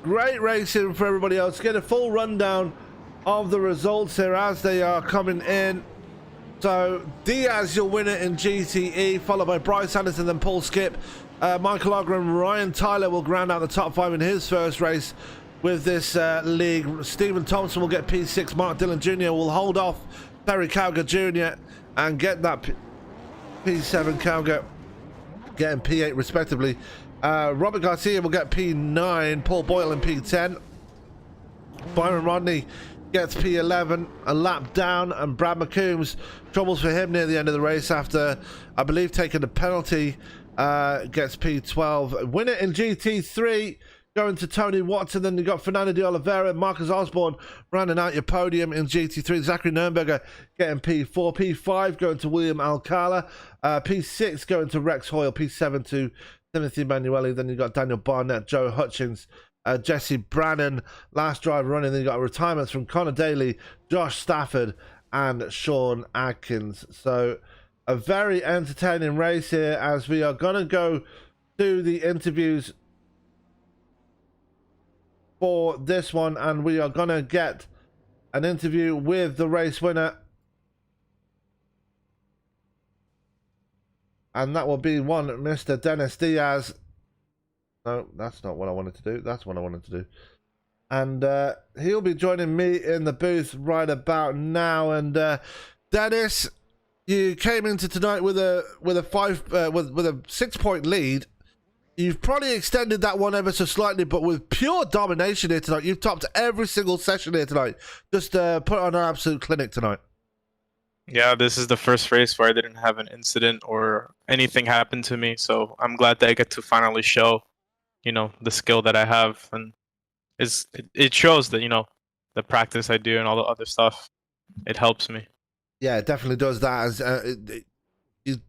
[SPEAKER 1] Great racing for everybody else. Get a full rundown of the results here as they are coming in. So Diaz, your winner in GTE, followed by Bryce Anderson, then Paul Skip. Michael Ogren, Ryan Tyler will ground out the top five in his first race with this league. Stephen Thompson will get P6. Mark Dillon Jr. will hold off Terry Cowger Jr. and get that P7. Cowger getting P8 respectively. Robert Garcia will get P9, Paul Boyle in P10. Byron Rodney gets P11, a lap down, and Brad McCombs, troubles for him near the end of the race after, I believe, taking a penalty, gets P12. Winner in GT3 going to Tony Watson. Then you got Fernando De Oliveira, Marcus Osborne rounding out your podium in GT3. Zachary Nürnberger getting P4. P5 going to William Alcala. P6 going to Rex Hoyle. P7 to Timothy Emanuele. Then you got Daniel Barnett, Joe Hutchins, Jesse Brannon, last driver running. Then you got retirements from Connor Daly, Josh Stafford, and Sean Atkins. So a very entertaining race here as we are going to go to the interviews for this one, and we are going to get an interview with the race winner. And that will be one Mr. Dennis Diaz. No, that's not what I wanted to do. That's what I wanted to do. And he'll be joining me in the booth right about now. And Dennis, you came into tonight with a 6-point lead. You've probably extended that one ever so slightly, but with pure domination here tonight. You've topped every single session here tonight. Just put on an absolute clinic tonight.
[SPEAKER 2] Yeah, this is the first race where I didn't have an incident or anything happen to me. So I'm glad that I get to finally show, the skill that I have. And it shows that, the practice I do and all the other stuff, it helps me.
[SPEAKER 1] Yeah, it definitely does that. As you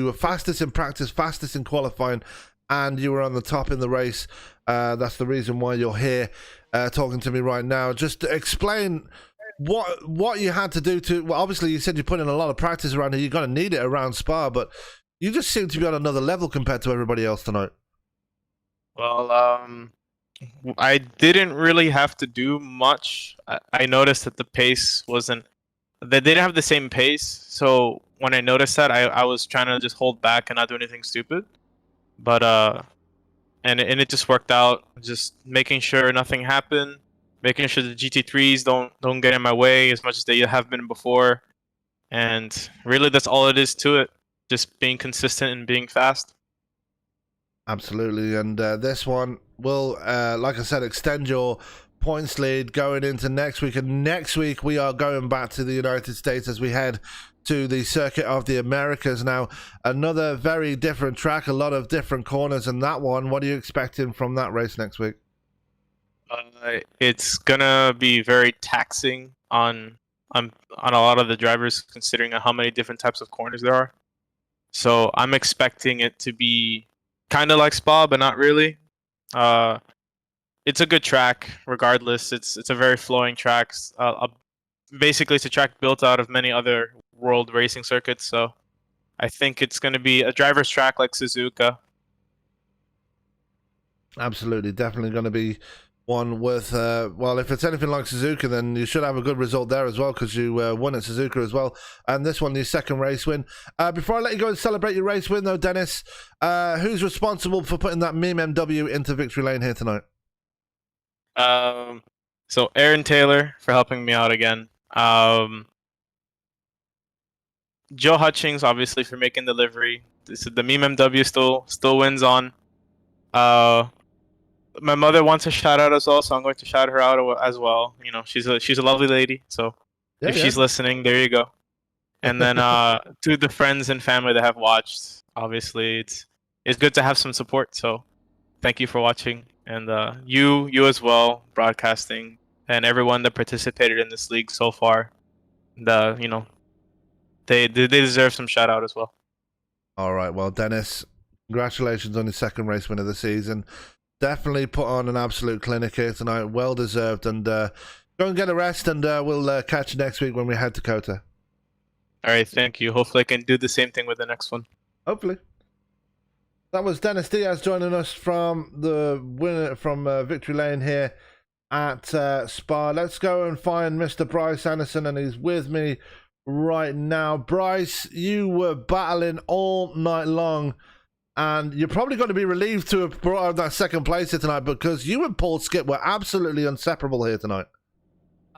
[SPEAKER 1] were fastest in practice, fastest in qualifying, and you were on the top in the race. That's the reason why you're here talking to me right now. Just to explain what you had to do to, well, obviously you said you put in a lot of practice around here. You're going to need it around Spa, but You just seem to be on another level compared to everybody else tonight.
[SPEAKER 2] Well, I didn't really have to do much. I noticed that the pace wasn't. They didn't have the same pace. So when I noticed that, I was trying to just hold back and not do anything stupid. But and it just worked out. Just making sure nothing happened, making sure the GT3s don't get in my way as much as they have been before. And really, that's all it is to it. Just being consistent and being fast.
[SPEAKER 1] Absolutely, and this one will, like I said, extend your points lead going into next week. And next week we are going back to the United States as we head to the Circuit of the Americas. Now, another very different track, a lot of different corners in that one. What are you expecting from that race next week?
[SPEAKER 2] It's gonna be very taxing on a lot of the drivers, considering how many different types of corners there are. So I'm expecting it to be kind of like Spa, but not really. It's a good track, regardless. It's a very flowing track. Basically, it's a track built out of many other world racing circuits. So I think it's going to be a driver's track like Suzuka.
[SPEAKER 1] Absolutely, definitely going to be one with, well, if it's anything like Suzuka, then you should have a good result there as well, because you won at Suzuka as well. And this one, your second race win. Before I let you go and celebrate your race win, though, Dennis, who's responsible for putting that meme MW into victory lane here tonight?
[SPEAKER 2] So Aaron Taylor for helping me out again. Joe Hutchings, obviously, for making the livery. This is the meme MW still wins on. My mother wants a shout out as well, so I'm going to shout her out as well. You know, she's a lovely lady, so if she's listening, there you go. And then to the friends and family that have watched, obviously it's good to have some support. So thank you for watching, and you as well, broadcasting, and everyone that participated in this league so far. They deserve some shout out as well.
[SPEAKER 1] All right, well, Dennis, congratulations on your second race win of the season. Definitely put on an absolute clinic here tonight. Well deserved. And go and get a rest, and we'll catch you next week when we head to Kota.
[SPEAKER 2] All right, thank you. Hopefully I can do the same thing with the next one.
[SPEAKER 1] Hopefully. That was Dennis Diaz joining us from the winner from Victory Lane here at Spa. Let's go and find Mr. Bryce Anderson, and he's with me right now. Bryce, you were battling all night long, and you're probably going to be relieved to have brought out that second place here tonight, because you and Paul Skip were absolutely inseparable here tonight.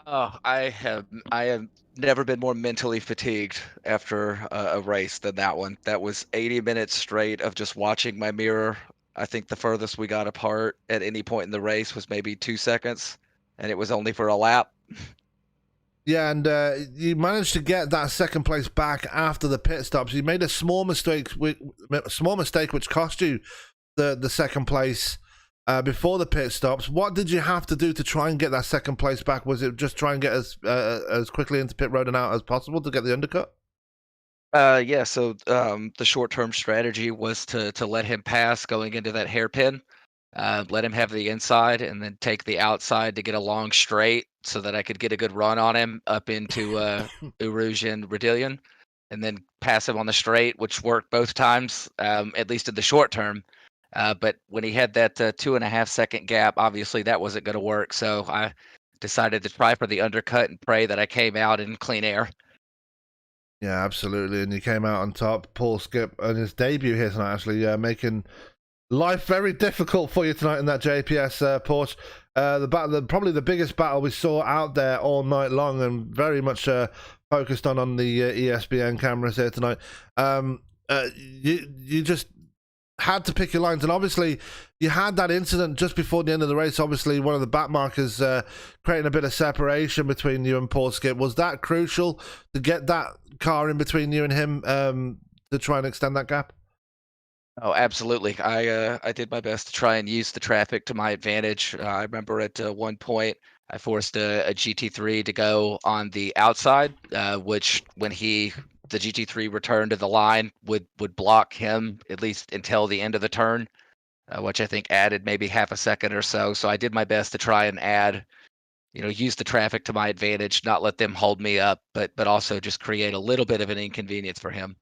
[SPEAKER 3] Oh, I have never been more mentally fatigued after a race than that one. That was 80 minutes straight of just watching my mirror. I think the furthest we got apart at any point in the race was maybe 2 seconds, and it was only for a lap.
[SPEAKER 1] Yeah, and you managed to get that second place back after the pit stops. You made a small mistake which cost you the second place before the pit stops. What did you have to do to try and get that second place back? Was it just try and get as quickly into pit road and out as possible to get the undercut?
[SPEAKER 3] Yeah, so the short-term strategy was to let him pass going into that hairpin. Let him have the inside, and then take the outside to get a long straight so that I could get a good run on him up into Rouge and Redillion, and then pass him on the straight, which worked both times, at least in the short term. But when he had that 2.5 second gap, obviously that wasn't going to work. So I decided to try for the undercut and pray that I came out in clean air.
[SPEAKER 1] Yeah, absolutely. And you came out on top. Paul Skip on his debut here tonight, actually making life very difficult for you tonight in that JPS Porsche. Probably the biggest battle we saw out there all night long, and very much focused on the ESPN cameras here tonight. You just had to pick your lines, and obviously you had that incident just before the end of the race. Obviously, one of the back markers creating a bit of separation between you and Paul Skip. Was that crucial to get that car in between you and him to try and extend that gap?
[SPEAKER 3] Oh, absolutely. I did my best to try and use the traffic to my advantage. I remember at one point I forced a GT3 to go on the outside, which when the GT3 returned to the line would block him at least until the end of the turn, which I think added maybe half a second or so. So I did my best to try and use the traffic to my advantage, not let them hold me up, but also just create a little bit of an inconvenience for him.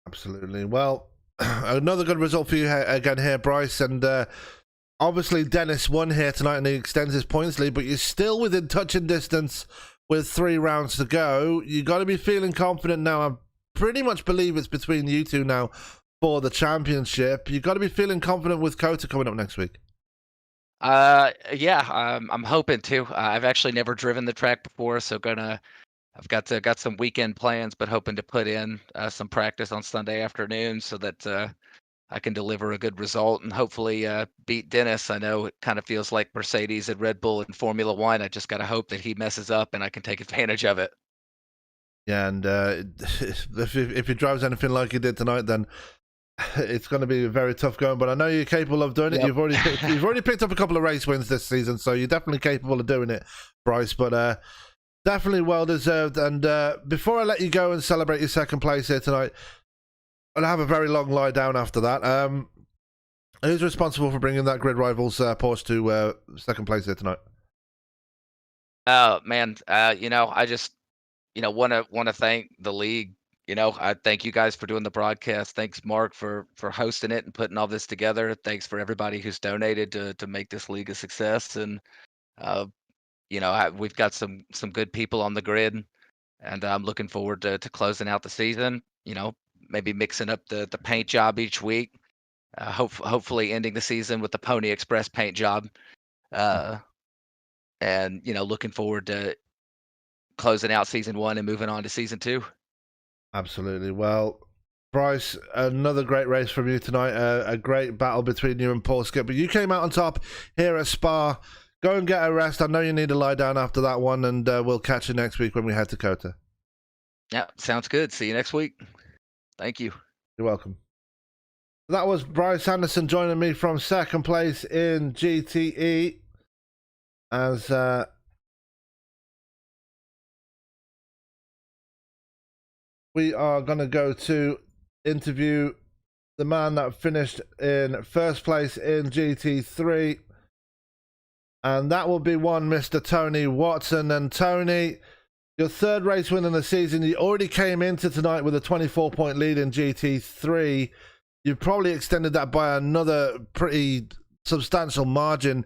[SPEAKER 1] Absolutely. Well, another good result for you again here, Bryce. And obviously, Dennis won here tonight and he extends his points lead, but you're still within touching distance with 3 rounds to go. You got to be feeling confident now. I pretty much believe it's between you two now for the championship. You got to be feeling confident with Kota coming up next week.
[SPEAKER 3] Yeah, I'm hoping to. I've actually never driven the track before, so I've got some weekend plans, but hoping to put in some practice on Sunday afternoon so that I can deliver a good result and hopefully beat Dennis. I know it kind of feels like Mercedes and Red Bull in Formula One. I just got to hope that he messes up and I can take advantage of it.
[SPEAKER 1] Yeah, and if he drives anything like he did tonight, then it's going to be very tough going. But I know you're capable of doing it.
[SPEAKER 3] Yep.
[SPEAKER 1] You've already picked up a couple of race wins this season, so you're definitely capable of doing it, Bryce. But definitely well deserved. And before I let you go and celebrate your second place here tonight, I'll have a very long lie down after that. Who's responsible for bringing that Grid Rivals Porsche to second place here tonight?
[SPEAKER 3] Oh man, I just want to thank the league. I thank you guys for doing the broadcast. Thanks, Mark, for hosting it and putting all this together. Thanks for everybody who's donated to make this league a success. And we've got some good people on the grid, and I'm looking forward to closing out the season. Maybe mixing up the paint job each week. Hopefully ending the season with the Pony Express paint job. And looking forward to closing out season 1 and moving on to season 2.
[SPEAKER 1] Absolutely. Well, Bryce, another great race from you tonight. A great battle between you and Paul Skip. But you came out on top here at Spa. Go and get a rest. I know you need to lie down after that one, and we'll catch you next week when we head to Kota.
[SPEAKER 3] Yeah, sounds good. See you next week. Thank you.
[SPEAKER 1] You're welcome. That was Bryce Anderson joining me from second place in GTE. As we are going to go to interview the man that finished in first place in GT3. And that will be one Mr. Tony Watson. And Tony, your third race win in the season. You already came into tonight with a 24-point lead in GT3. You've probably extended that by another pretty substantial margin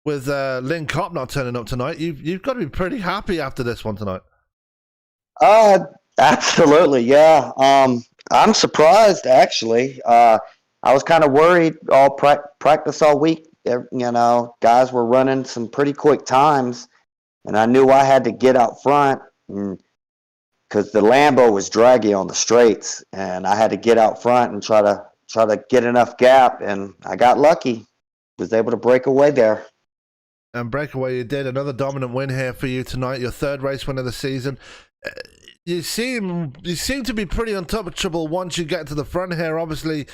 [SPEAKER 1] with Lynn Kopp not turning up tonight. You've got to be pretty happy after this one tonight.
[SPEAKER 4] Absolutely, yeah. I'm surprised, actually. I was kind of worried all practice all week. Guys were running some pretty quick times, and I knew I had to get out front because the Lambo was draggy on the straights, and I had to get out front and try to get enough gap, and I got lucky. Was able to break away there.
[SPEAKER 1] And breakaway you did. Another dominant win here for you tonight. Your third race win of the season. You seem to be pretty untouchable once you get to the front here. Obviously,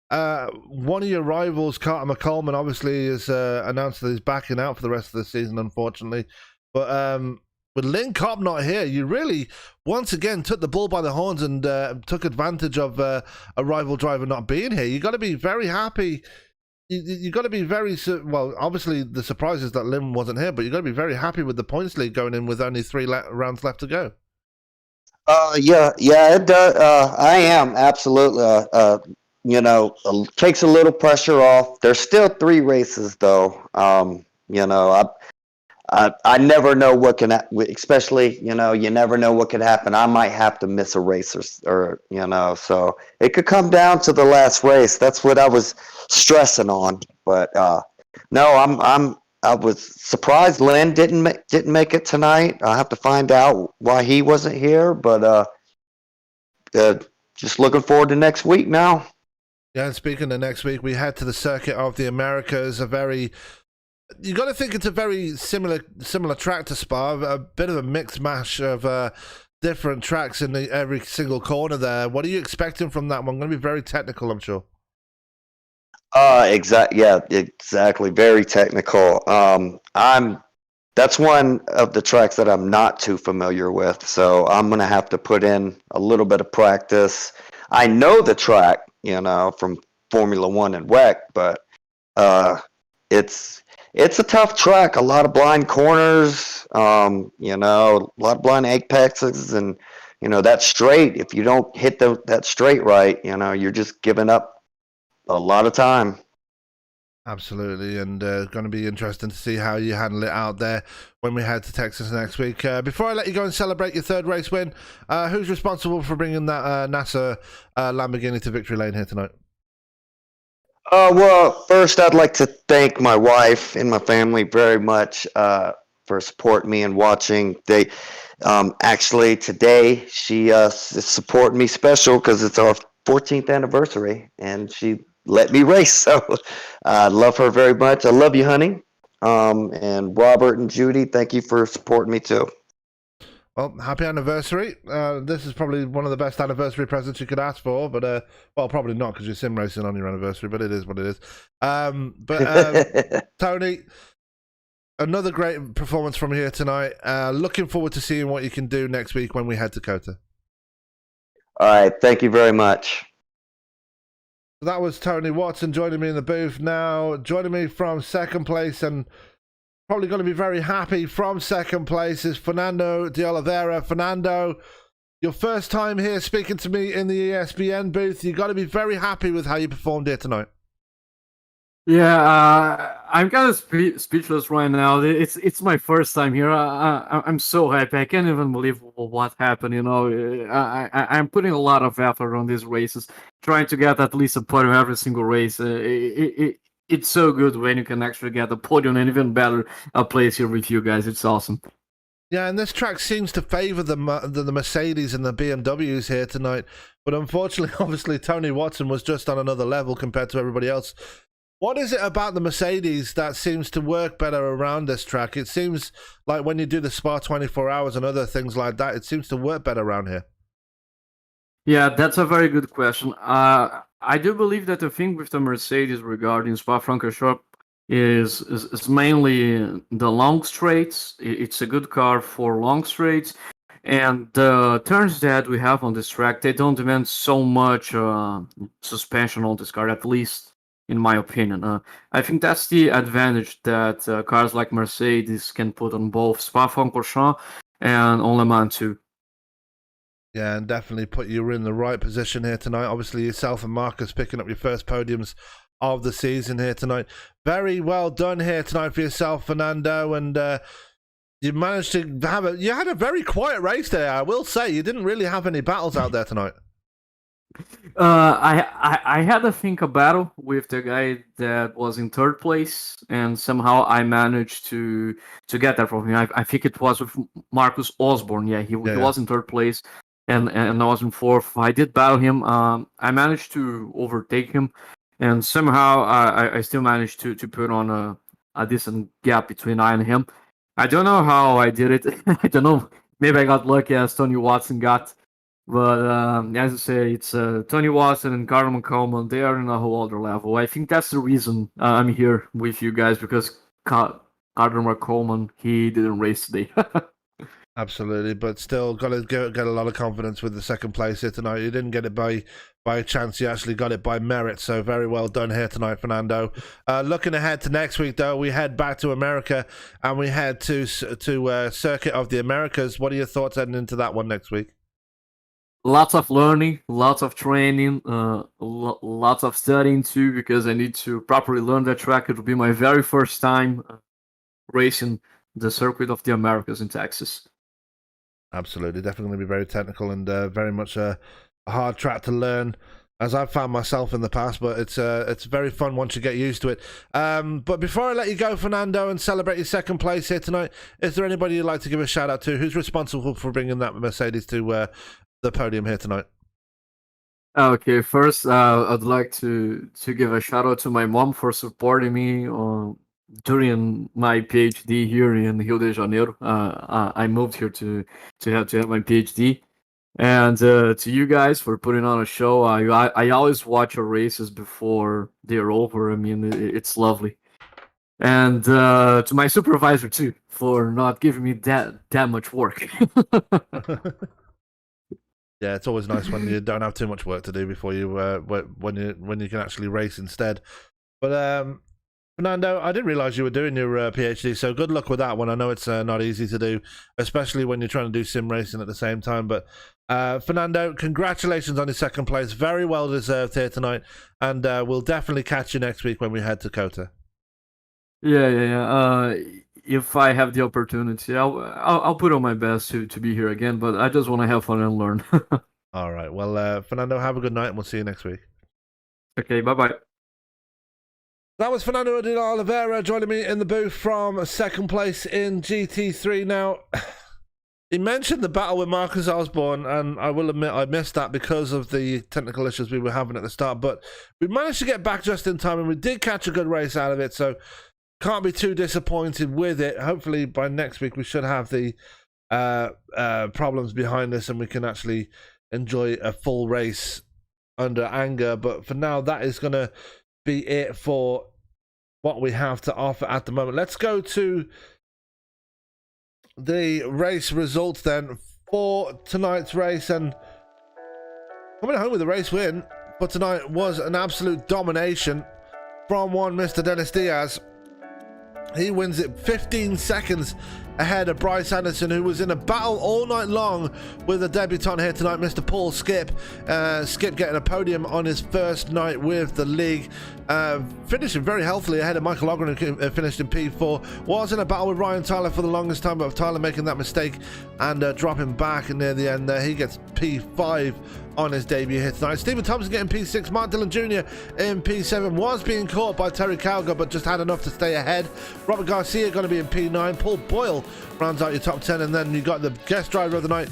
[SPEAKER 1] one of your rivals, Carter McCollum, obviously has announced that he's backing out for the rest of the season, unfortunately. But with Lynn Kopp not here, you really, once again, took the bull by the horns and took advantage of a rival driver not being here. You got to be very happy. You got to be very, well, obviously the surprise is that Lynn wasn't here, but you got to be very happy with the points lead going in with only 3 rounds left to go.
[SPEAKER 4] Yeah, it does. I am absolutely. Takes a little pressure off. There's still 3 races though. I never know what can, especially you never know what could happen. I might have to miss a race or so it could come down to the last race. That's what I was stressing on. But no, I was surprised Lynn didn't make it tonight. I'll have to find out why he wasn't here, but just looking forward to next week now.
[SPEAKER 1] Yeah, and speaking of next week, we head to the Circuit of the Americas. You got to think it's a very similar track to Spa, a bit of a mixed mash of different tracks in every single corner there. What are you expecting from that one? Going to be very technical, I'm sure.
[SPEAKER 4] Exactly. Very technical. That's one of the tracks that I'm not too familiar with, so I'm gonna have to put in a little bit of practice. I know the track, from Formula One and WEC, but it's a tough track. A lot of blind corners, a lot of blind apexes, and that straight, if you don't hit that straight right, you're just giving up a lot of time.
[SPEAKER 1] Absolutely, and going to be interesting to see how you handle it out there when we head to Texas next week. Before I let you go and celebrate your third race win, who's responsible for bringing that NASA Lamborghini to victory lane here tonight?
[SPEAKER 4] Well, first I'd like to thank my wife and my family very much for supporting me and watching. They actually today she is supporting me special because it's our 14th anniversary, and she let me race. So I love her very much. I love you, honey. And Robert and Judy, thank you for supporting me too.
[SPEAKER 1] Well, happy anniversary. This is probably one of the best anniversary presents you could ask for, but, well, probably not because you're sim racing on your anniversary, but it is what it is. Tony, another great performance from here tonight. Looking forward to seeing what you can do next week when we head to COTA.
[SPEAKER 4] All right. Thank you very much.
[SPEAKER 1] That was Tony Watson joining me in the booth. Now, joining me from second place and probably going to be very happy from second place is Fernando De Oliveira. Fernando, your first time here speaking to me in the ESPN booth. You got to be very happy with how you performed here tonight.
[SPEAKER 5] Yeah, I'm kind of speechless right now. It's my first time here. I'm so happy. I can't even believe what happened. I'm putting a lot of effort on these races, trying to get at least a podium every single race. It's so good when you can actually get a podium, and even better, a place here with you guys. It's awesome.
[SPEAKER 1] Yeah, and this track seems to favour the Mercedes and the BMWs here tonight. But unfortunately, obviously, Tony Watson was just on another level compared to everybody else. What is it about the Mercedes that seems to work better around this track? It seems like when you do the Spa 24 hours and other things like that, it seems to work better around here.
[SPEAKER 5] Yeah, that's a very good question. I do believe that the thing with the Mercedes regarding Spa-Francorchamps is mainly the long straights. It's a good car for long straights. And the turns that we have on this track, they don't demand so much suspension on this car, at least in my opinion. I think that's the advantage that cars like Mercedes can put on both Spa-Francorchamps and on Le Mans too.
[SPEAKER 1] Yeah, and definitely put you in the right position here tonight. Obviously, yourself and Marcus picking up your first podiums of the season here tonight. Very well done here tonight for yourself, Fernando, and you managed to have you had a very quiet race there, I will say. You didn't really have any battles out there tonight.
[SPEAKER 5] I had to think a battle with the guy that was in third place, and somehow I managed to get that from him. I think it was with Marcus Osborne. Yeah, he was in third place, and I was in fourth. I did battle him. I managed to overtake him, and somehow I still managed to put on a decent gap between I and him. I don't know how I did it. I don't know. Maybe I got lucky as Tony Watson got. But as I say, it's Tony Watson and Carmen Coleman. They are in a whole other level. I think that's the reason I'm here with you guys, because Carmen Coleman, he didn't race today.
[SPEAKER 1] Absolutely, but still got to get a lot of confidence with the second place here tonight. You didn't get it by chance, you actually got it by merit, so very well done here tonight, Fernando. Looking ahead to next week, though, we head back to America, and we head to Circuit of the Americas. What are your thoughts heading into that one next week?
[SPEAKER 5] Lots of learning, lots of training, lots of studying too, because I need to properly learn that track. It will be my very first time racing the Circuit of the Americas in Texas.
[SPEAKER 1] Absolutely, definitely going to be very technical and very much a hard track to learn, as I've found myself in the past, but it's very fun once you get used to it. But before I let you go, Fernando, and celebrate your second place here tonight, is there anybody you'd like to give a shout out to? Who's responsible for bringing that Mercedes to the podium here tonight?
[SPEAKER 5] Okay, first I'd like to give a shout out to my mom for supporting me during my PhD here in Rio de Janeiro. I moved here to have my PhD, and to you guys for putting on a show. I always watch your races before they're over. I mean, it's lovely. And to my supervisor too for not giving me that much work.
[SPEAKER 1] Yeah, it's always nice when you don't have too much work to do before you when you can actually race instead. But Fernando, I didn't realize you were doing your PhD, so good luck with that one. I know it's not easy to do, especially when you're trying to do sim racing at the same time. But Fernando, congratulations on your second place. Very well deserved here tonight, and we'll definitely catch you next week when we head to Kota.
[SPEAKER 5] Yeah. If I have the opportunity, I'll put on my best to be here again. But I just want to have fun and learn.
[SPEAKER 1] All right. Well, Fernando, have a good night, and we'll see you next week.
[SPEAKER 5] Okay. Bye.
[SPEAKER 1] That was Fernando De Oliveira joining me in the booth from second place in GT3. Now, he mentioned the battle with Marcus Osborne, and I will admit I missed that because of the technical issues we were having at the start, but we managed to get back just in time, and we did catch a good race out of it, so can't be too disappointed with it. Hopefully by next week we should have the problems behind us, and we can actually enjoy a full race under anger. But for now, that is going to be it for what we have to offer at the moment. Let's go to the race results then for tonight's race, and coming home with a race win for tonight was an absolute domination from one Mr. Dennis Diaz. He wins it 15 seconds ahead of Bryce Anderson, who was in a battle all night long with a debutant here tonight, Mr. Paul Skip. Skip getting a podium on his first night with the league, finishing very healthily ahead of Michael Ogren, who finished in P4. Was in a battle with Ryan Tyler for the longest time, but Tyler making that mistake and dropping back near the end there. He gets P5 on his debut here tonight. Stephen Thompson getting P6. Mark Dillon Jr. in P7. Was being caught by Terry Calgar, but just had enough to stay ahead. Robert Garcia going to be in P9. Paul Boyle rounds out your top 10, and then you got the guest driver of the night,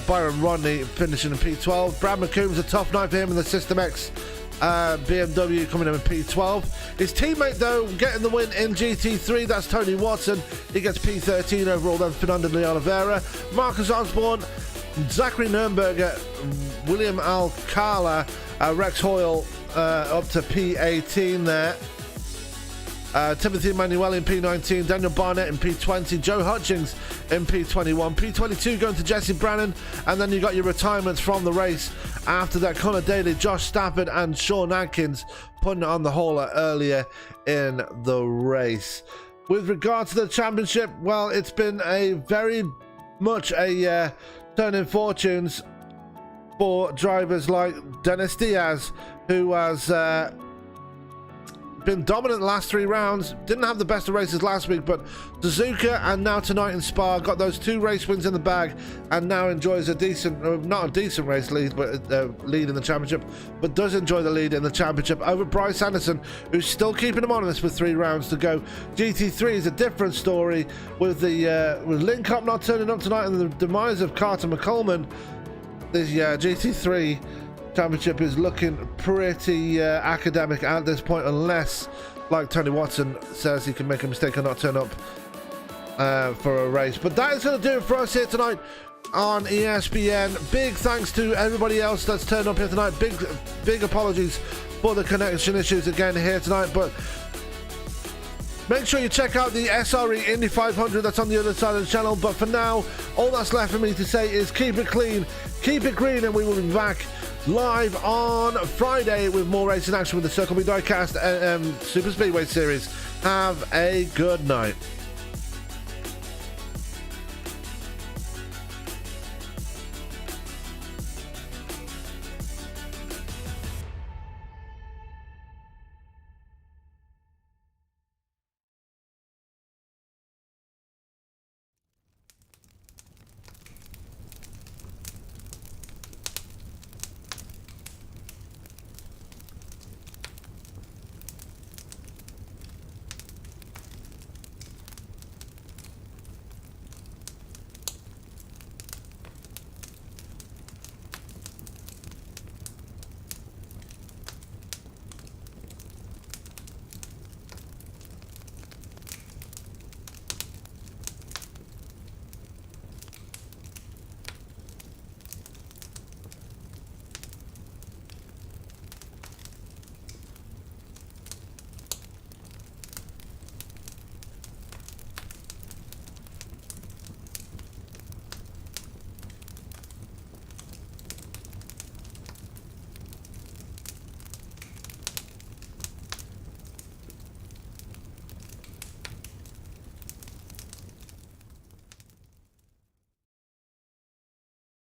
[SPEAKER 1] Byron Rodney, finishing in P12. Brad McCombs, a tough night for him in the System X BMW, coming in P12. His teammate, though, getting the win in GT3, that's Tony Watson. He gets P13 overall, then Fernando De Oliveira. Marcus Osborne, Zachary Nürnberger, William Alcala, Rex Hoyle up to P18 there. Timothy Emanuele in P19, Daniel Barnett in P20, Joe Hutchings in P21, P22 going to Jesse Brannon, and then you got your retirements from the race after that. Connor Daly, Josh Stafford and Sean Atkins putting it on the hauler earlier in the race. With regard to the championship, well, it's been a very much a turn in fortunes for drivers like Dennis Diaz, who has been dominant the last 3 rounds. Didn't have the best of races last week, but Suzuka and now tonight in Spa got those 2 race wins in the bag, and now enjoys a decent, not a decent race lead, but lead in the championship, but does enjoy the lead in the championship over Bryce Anderson, who's still keeping him honest with 3 rounds to go. GT3 is a different story with the with Link Up not turning up tonight and the demise of Carter McCollman. This GT3 championship is looking pretty academic at this point, unless, like Tony Watson says, he can make a mistake and not turn up for a race. But that is going to do it for us here tonight on ESPN. Big thanks to everybody else that's turned up here tonight. Big apologies for the connection issues again here tonight, but make sure you check out the SRE Indy 500 that's on the other side of the channel. But for now, all that's left for me to say is keep it clean, keep it green, and we will be back live on Friday with more racing action with the Circle B Diecast Super Speedway Series. Have a good night.